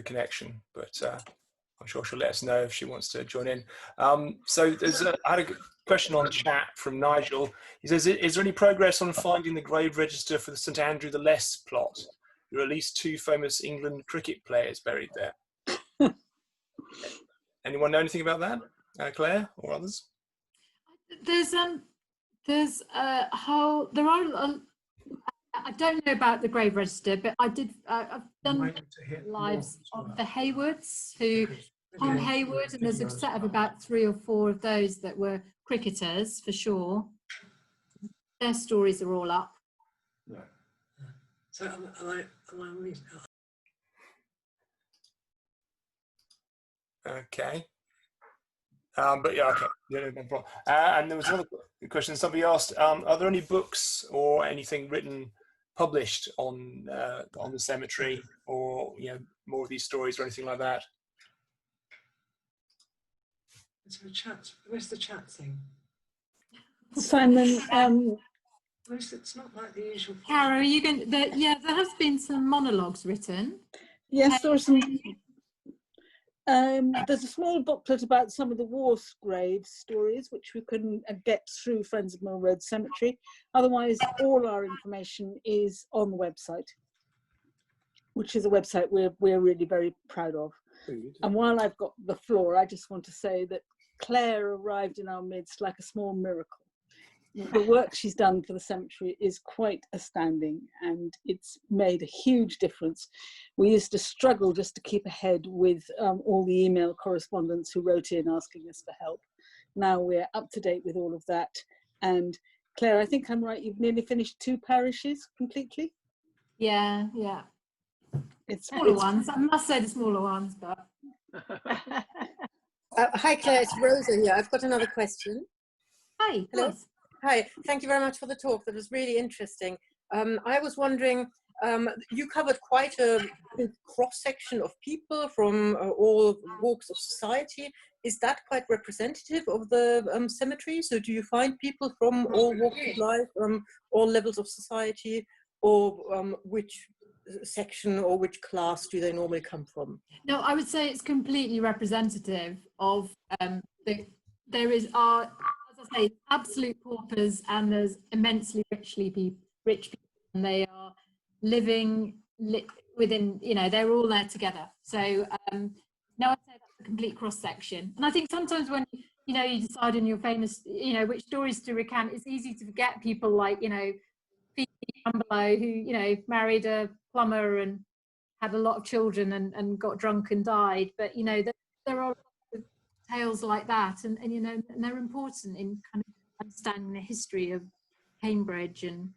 connection, but I'm sure she'll let us know if she wants to join in. So I had a question on chat from Nigel. He says, is there any progress on finding the grave register for the St Andrew the Less plot? There are at least 2 famous England cricket players buried there. Anyone know anything about that, Claire or others? There's a whole, I don't know about the grave register, but I've done lives of the Haywoods, Tom Hayward, and there's a set of about 3 or 4 of those that were cricketers for sure. Their stories are all up. So Okay. But yeah, okay. Yeah, no problem. And there was another question somebody asked, are there any books or anything published on the cemetery, or more of these stories or anything like that? where's the chat thing? Simon, It's not like the usual. Cara, are you going? Yeah, there has been some monologues written. Yes, there are some. There's a small booklet about some of the war grave stories, which we couldn't get through Friends of Mill Road Cemetery. Otherwise, all our information is on the website, which is a website we're really very proud of. And while I've got the floor, I just want to say that Claire arrived in our midst like a small miracle. The work she's done for the cemetery is quite astounding, and it's made a huge difference. We used to struggle just to keep ahead with all the email correspondents who wrote in asking us for help. Now we're up to date with all of that. And Claire, I think I'm right, you've nearly finished 2 parishes completely? Yeah. It's smaller ones. I must say the smaller ones, but. Hi Claire, it's Rosa here. I've got another question. Hi. Hello. Yes. Hi, thank you very much for the talk. That was really interesting. I was wondering, you covered quite a cross-section of people from all walks of society. Is that quite representative of the cemetery? So do you find people from all walks of life, all levels of society, or which section or which class do they normally come from? No, I would say it's completely representative of there is our, as I say, absolute paupers, and there's immensely rich people, and they are living within, they're all there together. So no, I'd say that's a complete cross section. And I think sometimes when you decide on your famous, which stories to recount, it's easy to forget people like Phoebe Umbelow, who married a plumber and had a lot of children and got drunk and died. But there are tales like that, and they're important in kind of understanding the history of Cambridge and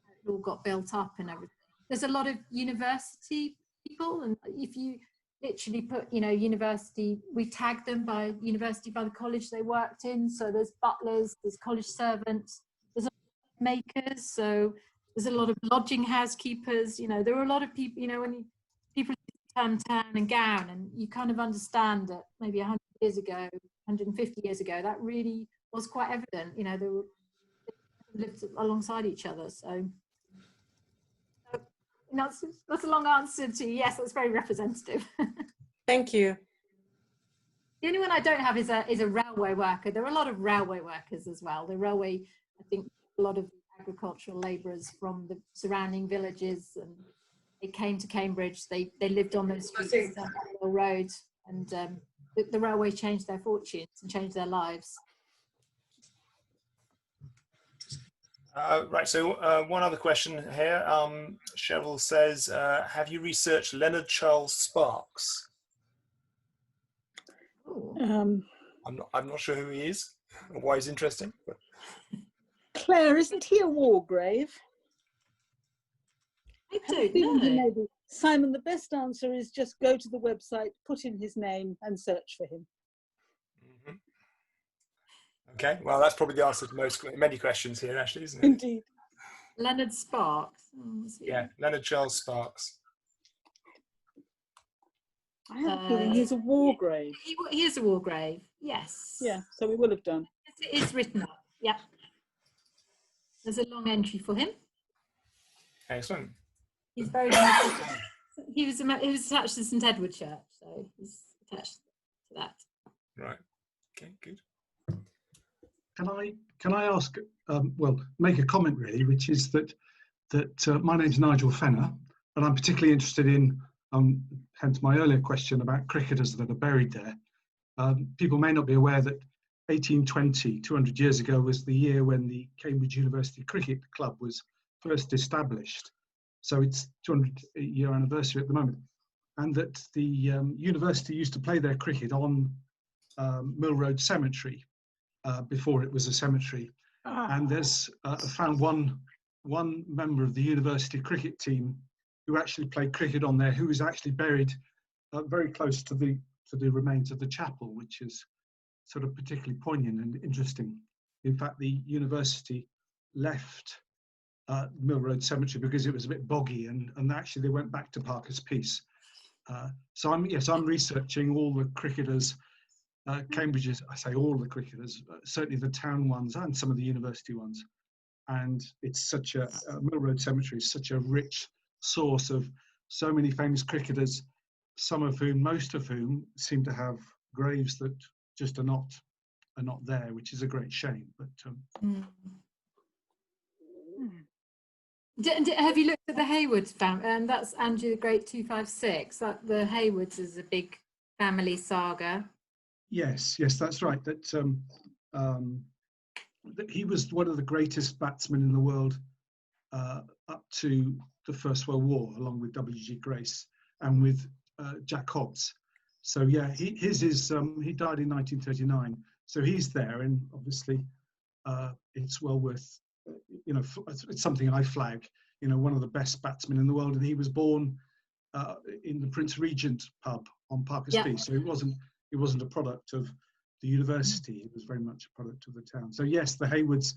how it all got built up and everything. There's a lot of university people, and if you literally put university, we tag them by university, by the college they worked in. So there's butlers, there's college servants, there's a lot of makers, so there's a lot of lodging housekeepers. There are a lot of people, when people turn and gown, and you kind of understand that maybe 100 years ago, 150 years ago, that really was quite evident. They lived alongside each other. So that's a long answer to yes, that's very representative. Thank you. The only one I don't have is a railway worker. There are a lot of railway workers as well. The railway, I think a lot of agricultural labourers from the surrounding villages, and they came to Cambridge. They lived on those streets on the road, and the railway changed their fortunes and changed their lives. Right, so one other question here. Cheryl says, have you researched Leonard Charles Sparks? I'm not sure who he is or why he's interesting. But. Claire, isn't he a war grave? I don't know. Maybe. Simon, the best answer is just go to the website, put in his name and search for him. Mm-hmm. Okay, well, that's probably the answer to many questions here, actually, isn't it? Indeed. Leonard Sparks. Yeah, Leonard Charles Sparks. I have a feeling he's a war grave. He is a war grave, yes. Yeah, so we will have done. It is written up, yeah. There's a long entry for him. Excellent. He's very he was attached to St Edward Church, so he's attached to that. Right. Okay, good. Can I ask? Well, make a comment really, which is that my name's Nigel Fenner, and I'm particularly interested in, hence my earlier question about cricketers that are buried there. People may not be aware that 1820, 200 years ago, was the year when the Cambridge University Cricket Club was first established. So it's 200-year anniversary at the moment. And that the university used to play their cricket on Mill Road Cemetery before it was a cemetery. And there's found one member of the university cricket team who actually played cricket on there, who is actually buried very close to the remains of the chapel, which is sort of particularly poignant and interesting. In fact, the university left Mill Road Cemetery because it was a bit boggy, and actually they went back to Parker's Piece. So I'm researching all the cricketers, Cambridge's, I say all the cricketers, certainly the town ones and some of the university ones. and it's such a Mill Road Cemetery is such a rich source of so many famous cricketers, most of whom seem to have graves that just are not there, which is a great shame. But have you looked at the Haywoods family? And that's Andrew the Great 256. That the Haywoods is a big family saga. yes, that's right. That he was one of the greatest batsmen in the world up to the First World War, along with W.G. Grace and with Jack Hobbs. So yeah, he died in 1939. So he's there, and obviously it's well worth, it's something I flag. One of the best batsmen in the world, and he was born in the Prince Regent pub on Parker Street. So it wasn't a product of the university. It was very much a product of the town. So yes, the Haywoods,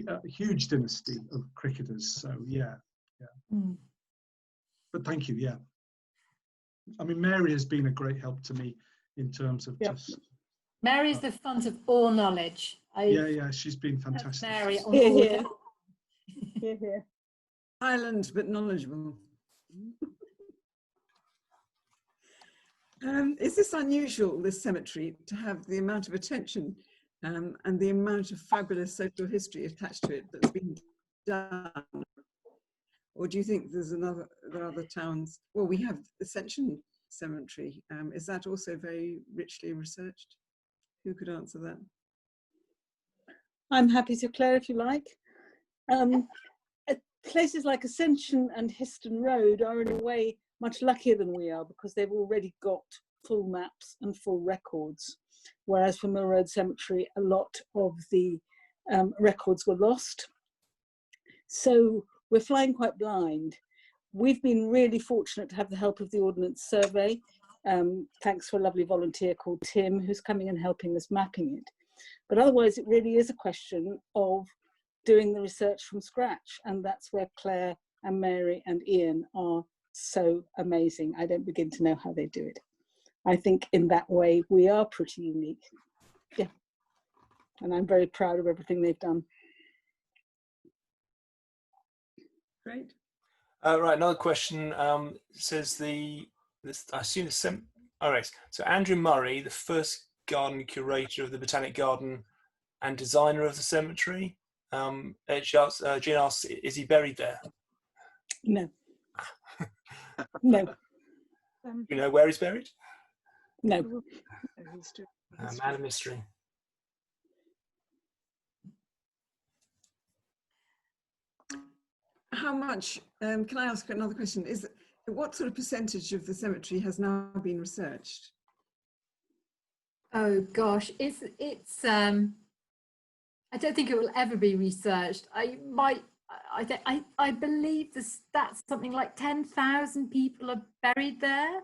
a huge dynasty of cricketers. So yeah. But thank you. Yeah. I mean, Mary has been a great help to me in terms of just. Mary is the font of all knowledge. Yeah, she's been fantastic. Mary on all Silent but knowledgeable. Is this unusual, this cemetery, to have the amount of attention and the amount of fabulous social history attached to it that's been done? Or do you think there are other towns? Well, we have the Ascension Cemetery. Is that also very richly researched? Who could answer that? I'm happy to, Claire, if you like. Places like Ascension and Histon Road are in a way much luckier than we are, because they've already got full maps and full records. Whereas for Mill Road Cemetery, a lot of the records were lost. So we're flying quite blind. We've been really fortunate to have the help of the Ordnance Survey, thanks to a lovely volunteer called Tim, who's coming and helping us mapping it. But otherwise, it really is a question of doing the research from scratch. And that's where Claire and Mary and Ian are so amazing. I don't begin to know how they do it. I think in that way, we are pretty unique. Yeah. And I'm very proud of everything they've done. Great. Right, another question says all right, so Andrew Murray, the first garden curator of the Botanic Garden and designer of the cemetery, Jean asks, is he buried there? No. No. You know where he's buried? No. Man of mystery. How much, can I ask another question? What sort of percentage of the cemetery has now been researched? Oh gosh, it's I don't think it will ever be researched. I believe the stats, something like 10,000 people are buried there.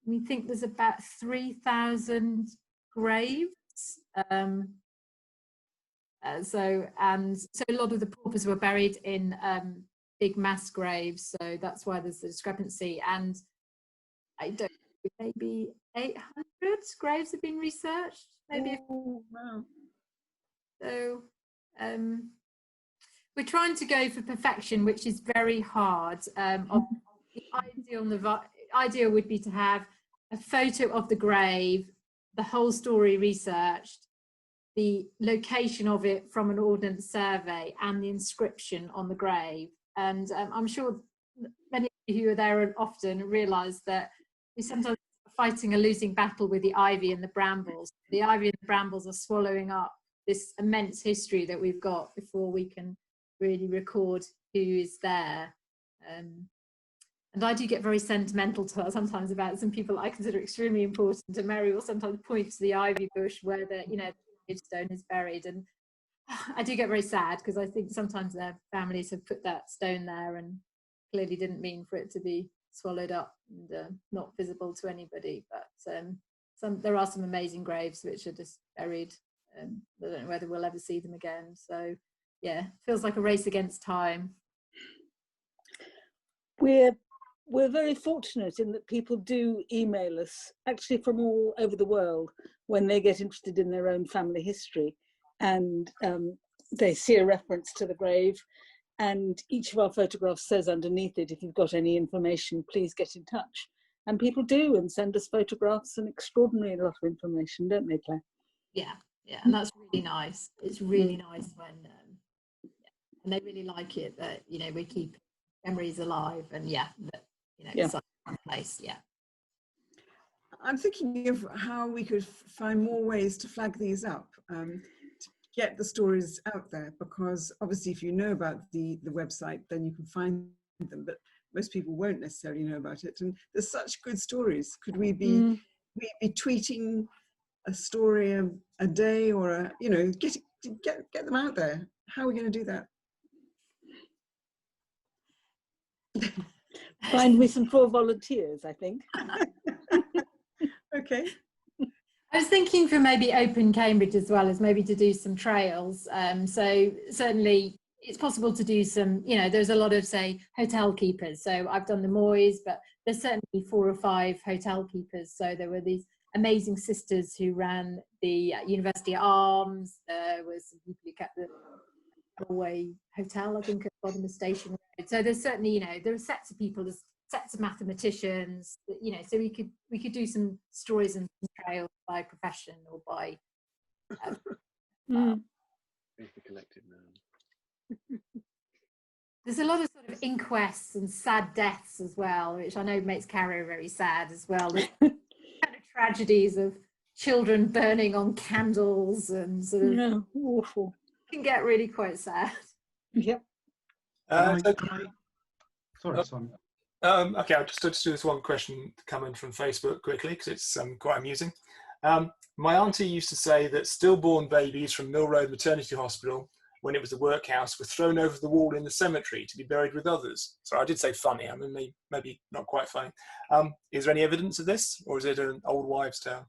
We think there's about 3,000 graves. So a lot of the paupers were buried in big mass graves, so that's why there's the discrepancy. And I don't think maybe 800 graves have been researched, maybe. Oh, wow. So we're trying to go for perfection, which is very hard. The ideal would be to have a photo of the grave, the whole story researched, the location of it from an ordnance survey, and the inscription on the grave. And I'm sure many of you who are there often realise that we sometimes are fighting a losing battle with the ivy and the brambles. The ivy and the brambles are swallowing up this immense history that we've got before we can really record who is there. And I do get very sentimental sometimes about some people I consider extremely important, and Mary will sometimes point to the ivy bush where the gravestone is buried, and I do get very sad because I think sometimes their families have put that stone there and clearly didn't mean for it to be swallowed up and not visible to anybody. But there are some amazing graves which are just buried. I don't know whether we'll ever see them again. So yeah, feels like a race against time. We're very fortunate in that people do email us, actually from all over the world, when they get interested in their own family history. And they see a reference to the grave, and each of our photographs says underneath it, if you've got any information, please get in touch. And people do, and send us photographs and extraordinary lot of information, don't they, Claire? Yeah, and that's really nice. It's really nice when, and they really like it that, you know, we keep memories alive, and that, you know, it's like one place, I'm thinking of how we could find more ways to flag these up, to get the stories out there, because obviously if you know about the website, then you can find them, but most people won't necessarily know about it. And there's such good stories. Could we be tweeting a story a day, or you know, get them out there? How are we going to do that? Find me some 4 volunteers, I think. Okay. I was thinking for maybe Open Cambridge as well, as maybe to do some trails. So certainly it's possible to do some, you know, there's a lot of, say, hotel keepers. So I've done the Moys, but there's certainly 4 or 5 hotel keepers. So there were these amazing sisters who ran the University Arms. There was some people who kept the Norway Hotel, I think, at the bottom of Station Road. So there's certainly, you know, there are sets of people, there's sets of mathematicians, you know, so we could do some stories and trails by profession or by Who's the collective now? there's a lot of sort of inquests and sad deaths as well, which I know makes Caro very sad as well. There's kind of tragedies of children burning on candles and sort of awful. Can get really quite sad. Yep. Sorry, Simon. Okay, I'll just do this one question coming from Facebook quickly, because it's quite amusing. My auntie used to say that stillborn babies from Mill Road Maternity Hospital, when it was a workhouse, were thrown over the wall in the cemetery to be buried with others. So I did say funny, I mean, maybe not quite funny. Is there any evidence of this, or is it an old wives' tale?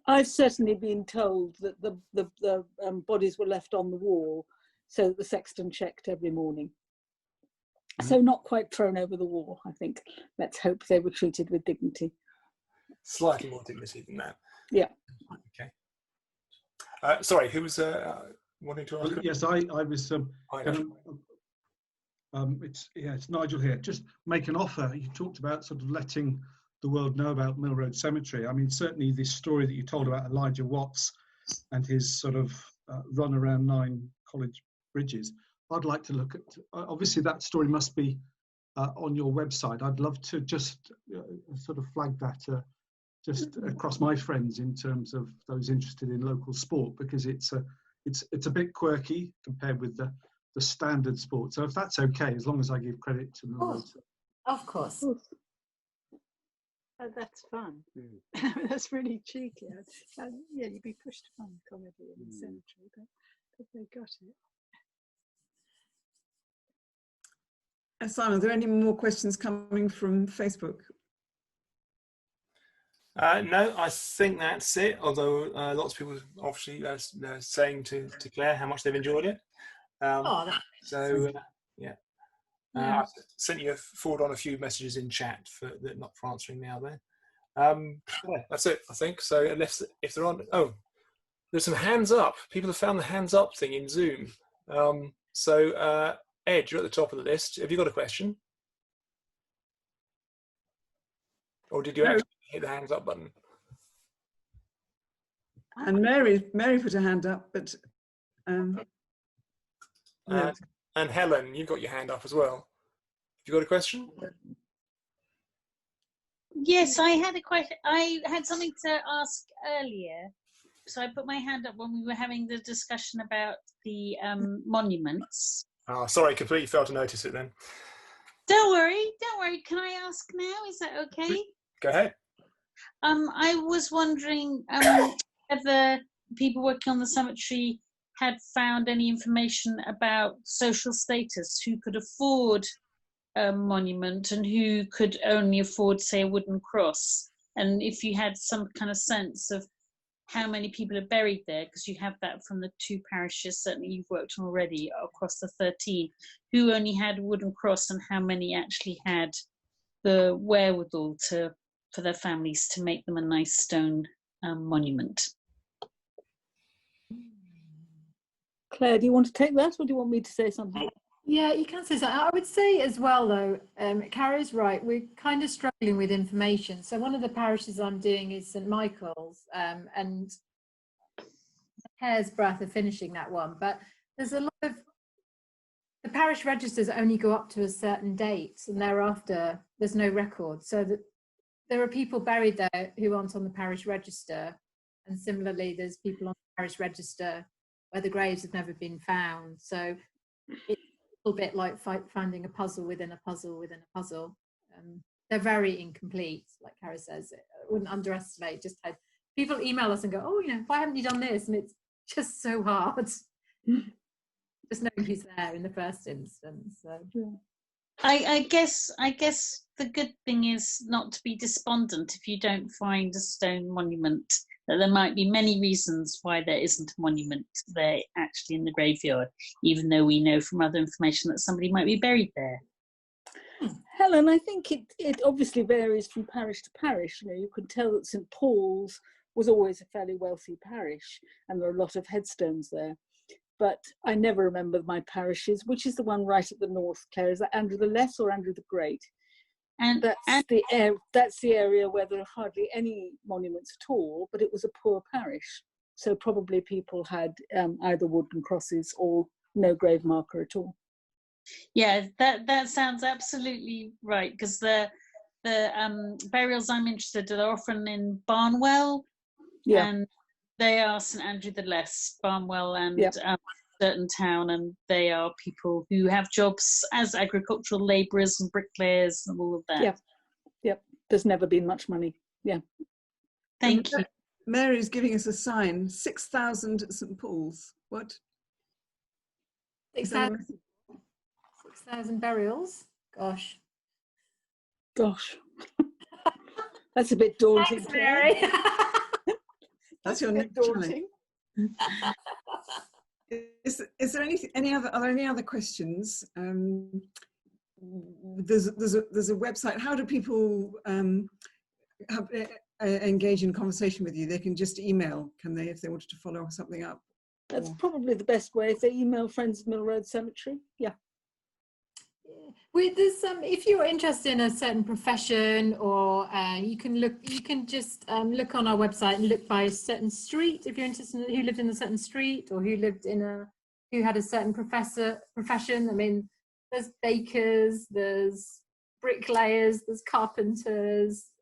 I've certainly been told that the bodies were left on the wall so that the sexton checked every morning. So not quite thrown over the wall, I think. Let's hope they were treated with dignity. Slightly more dignity than that. Yeah. Okay. Sorry, who was wanting to ask? Yes, I was. It's Nigel here. Just make an offer. You talked about sort of letting the world know about Mill Road Cemetery. I mean, certainly this story that you told about Elijah Watts and his sort of run around 9 college bridges. I'd like to look at, obviously that story must be on your website. I'd love to just sort of flag that just across my friends in terms of those interested in local sport, because it's a bit quirky compared with the standard sport. So if that's okay, as long as I give credit to Mill Road. Of course. Oh, that's fun. That's really cheeky. Yeah, you'd be pushed to find comedy in the cemetery, but they got it. Simon, are there any more questions coming from Facebook? No, I think that's it. Although lots of people obviously saying to Claire how much they've enjoyed it. I sent you forward on a few messages in chat for not for answering now there. That's it, I think. So unless if they're on, there's some hands up. People have found the hands up thing in Zoom. Ed, you're at the top of the list. Have you got a question? Or did you actually hit the hands up button? And Mary put her hand up, but and Helen, you've got your hand up as well. Have you got a question? Yes, I had a question. I had something to ask earlier. So I put my hand up when we were having the discussion about the monuments. Oh, sorry, completely failed to notice it then. Don't worry. Can I ask now? Is that okay? Go ahead. I was wondering whether people working on the cemetery had found any information about social status, who could afford a monument and who could only afford, say, a wooden cross, and if you had some kind of sense of how many people are buried there, because you have that from the 2 parishes, certainly you've worked on already across the 13, who only had a wooden cross and how many actually had the wherewithal for their families to make them a nice stone monument. Claire, do you want to take that, or do you want me to say something? Yeah, you can say so. I would say as well, though, Carrie's right. We're kind of struggling with information. So one of the parishes I'm doing is St Michael's, and a hair's breadth of finishing that one. But there's a lot of, the parish registers only go up to a certain date, and thereafter there's no record. So that there are people buried there who aren't on the parish register, and similarly, there's people on the parish register where the graves have never been found. So it's a little bit like finding a puzzle within a puzzle within a puzzle. They're very incomplete, like Cara says. I wouldn't underestimate just how people email us and go, oh, you know, why haven't you done this? And it's just so hard. Just knowing who's there in the first instance. So. I guess the good thing is not to be despondent if you don't find a stone monument. That there might be many reasons why there isn't a monument there actually in the graveyard, even though we know from other information that somebody might be buried there. Helen, I think it obviously varies from parish to parish. You know, you can tell that St Paul's was always a fairly wealthy parish, and there are a lot of headstones there. But I never remember my parishes. Which is the one right at the north, Claire? Is that Andrew the Less or Andrew the Great? And that's the area where there are hardly any monuments at all, but it was a poor parish. So probably people had either wooden crosses or no grave marker at all. Yeah, that sounds absolutely right, because the burials I'm interested in are often in Barnwell, and they are St Andrew the Less, Barnwell, and certain town, and they are people who have jobs as agricultural labourers and bricklayers and all of that. Yep. There's never been much money. Yeah. Thank you. Mary's giving us a sign. 6,000 at St Paul's. What? 6,000 burials. Gosh. That's a bit daunting. Thanks, Mary. That's your next daunting. Is there any other questions? There's a website. How do people engage in conversation with you? They can just email, can they, if they wanted to follow something up? That's probably the best way. If they email Friends of Mill Road Cemetery, There's if you're interested in a certain profession, or you can just look on our website and look by a certain street if you're interested in who lived in a certain street, or who had a certain profession. I mean, there's bakers, there's bricklayers, there's carpenters.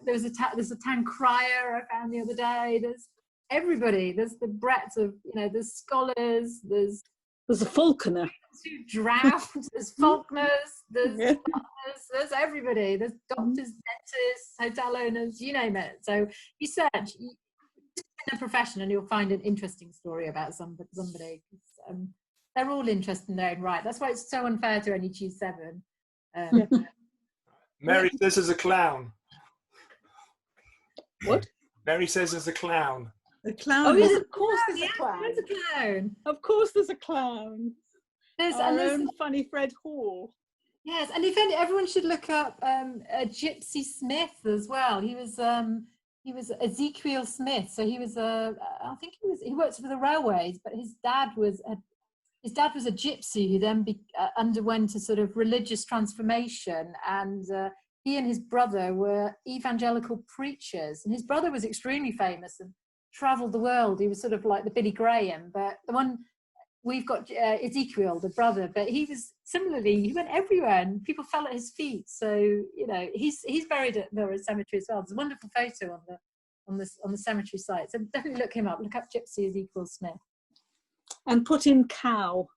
There's a town crier I found the other day. There's everybody. There's the breadth of, there's scholars. There's a falconer who drowned. There's Faulkners. There's doctors, there's everybody. There's doctors, dentists, hotel owners, you name it. So you search in a profession and you'll find an interesting story about somebody. They're all interesting in their own right. That's why it's so unfair to only choose 7. Mary says there's a clown. What? Mary says there's a clown. The clown. Oh yes, of course there's a clown. There's a clown. Of course there's a clown. There's our own funny Fred Hall. Yes, and everyone should look up Gypsy Smith as well. He was Ezekiel Smith. So he was he worked for the railways, but his dad was a gypsy who then underwent a sort of religious transformation, and he and his brother were evangelical preachers, and his brother was extremely famous and travelled the world. He was sort of like the Billy Graham, but the one we've got Ezekiel, the brother, but he was similarly, he went everywhere and people fell at his feet. So, he's buried at the cemetery as well. There's a wonderful photo on the cemetery site. So definitely look him up. Look up Gypsy Ezekiel Smith. And put in cow.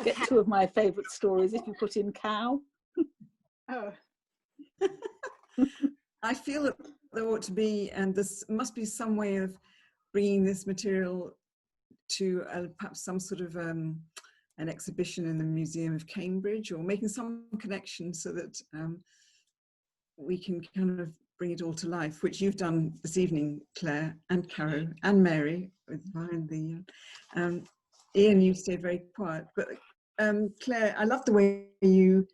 Get 2 of my favourite stories if you put in cow. Oh. I feel that there ought to be, and this must be some way of bringing this material to perhaps some sort of an exhibition in the Museum of Cambridge, or making some connection so that we can kind of bring it all to life, which you've done this evening, Claire and Caro and Mary behind the Ian, you stayed very quiet, but Claire, I love the way you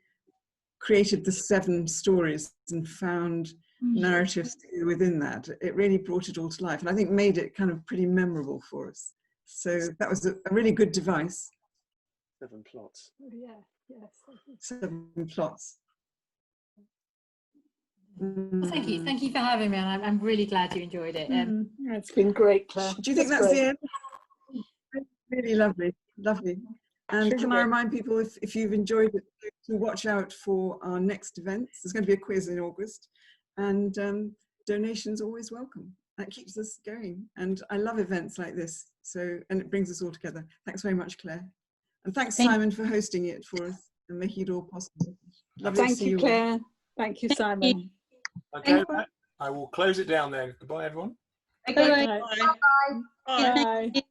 created the 7 stories and found narratives within that. It really brought it all to life, and I think made it kind of pretty memorable for us. So that was a really good device. 7 plots. Yeah, yes. 7 plots. Well, thank you for having me, and I'm really glad you enjoyed it. It's been great, Claire. Do you think that's the end? Really lovely, lovely. And can I remind people, if you've enjoyed it, to watch out for our next events. There's going to be a quiz in August, and donations always welcome. That keeps us going, and I love events like this. So, and it brings us all together. Thanks very much, Claire, and thanks Simon for hosting it for us and making it all possible. Lovely to Thank see you, all. Claire. Thank you, Simon. Okay, I will close it down then. Goodbye, everyone. Bye. Bye. Bye.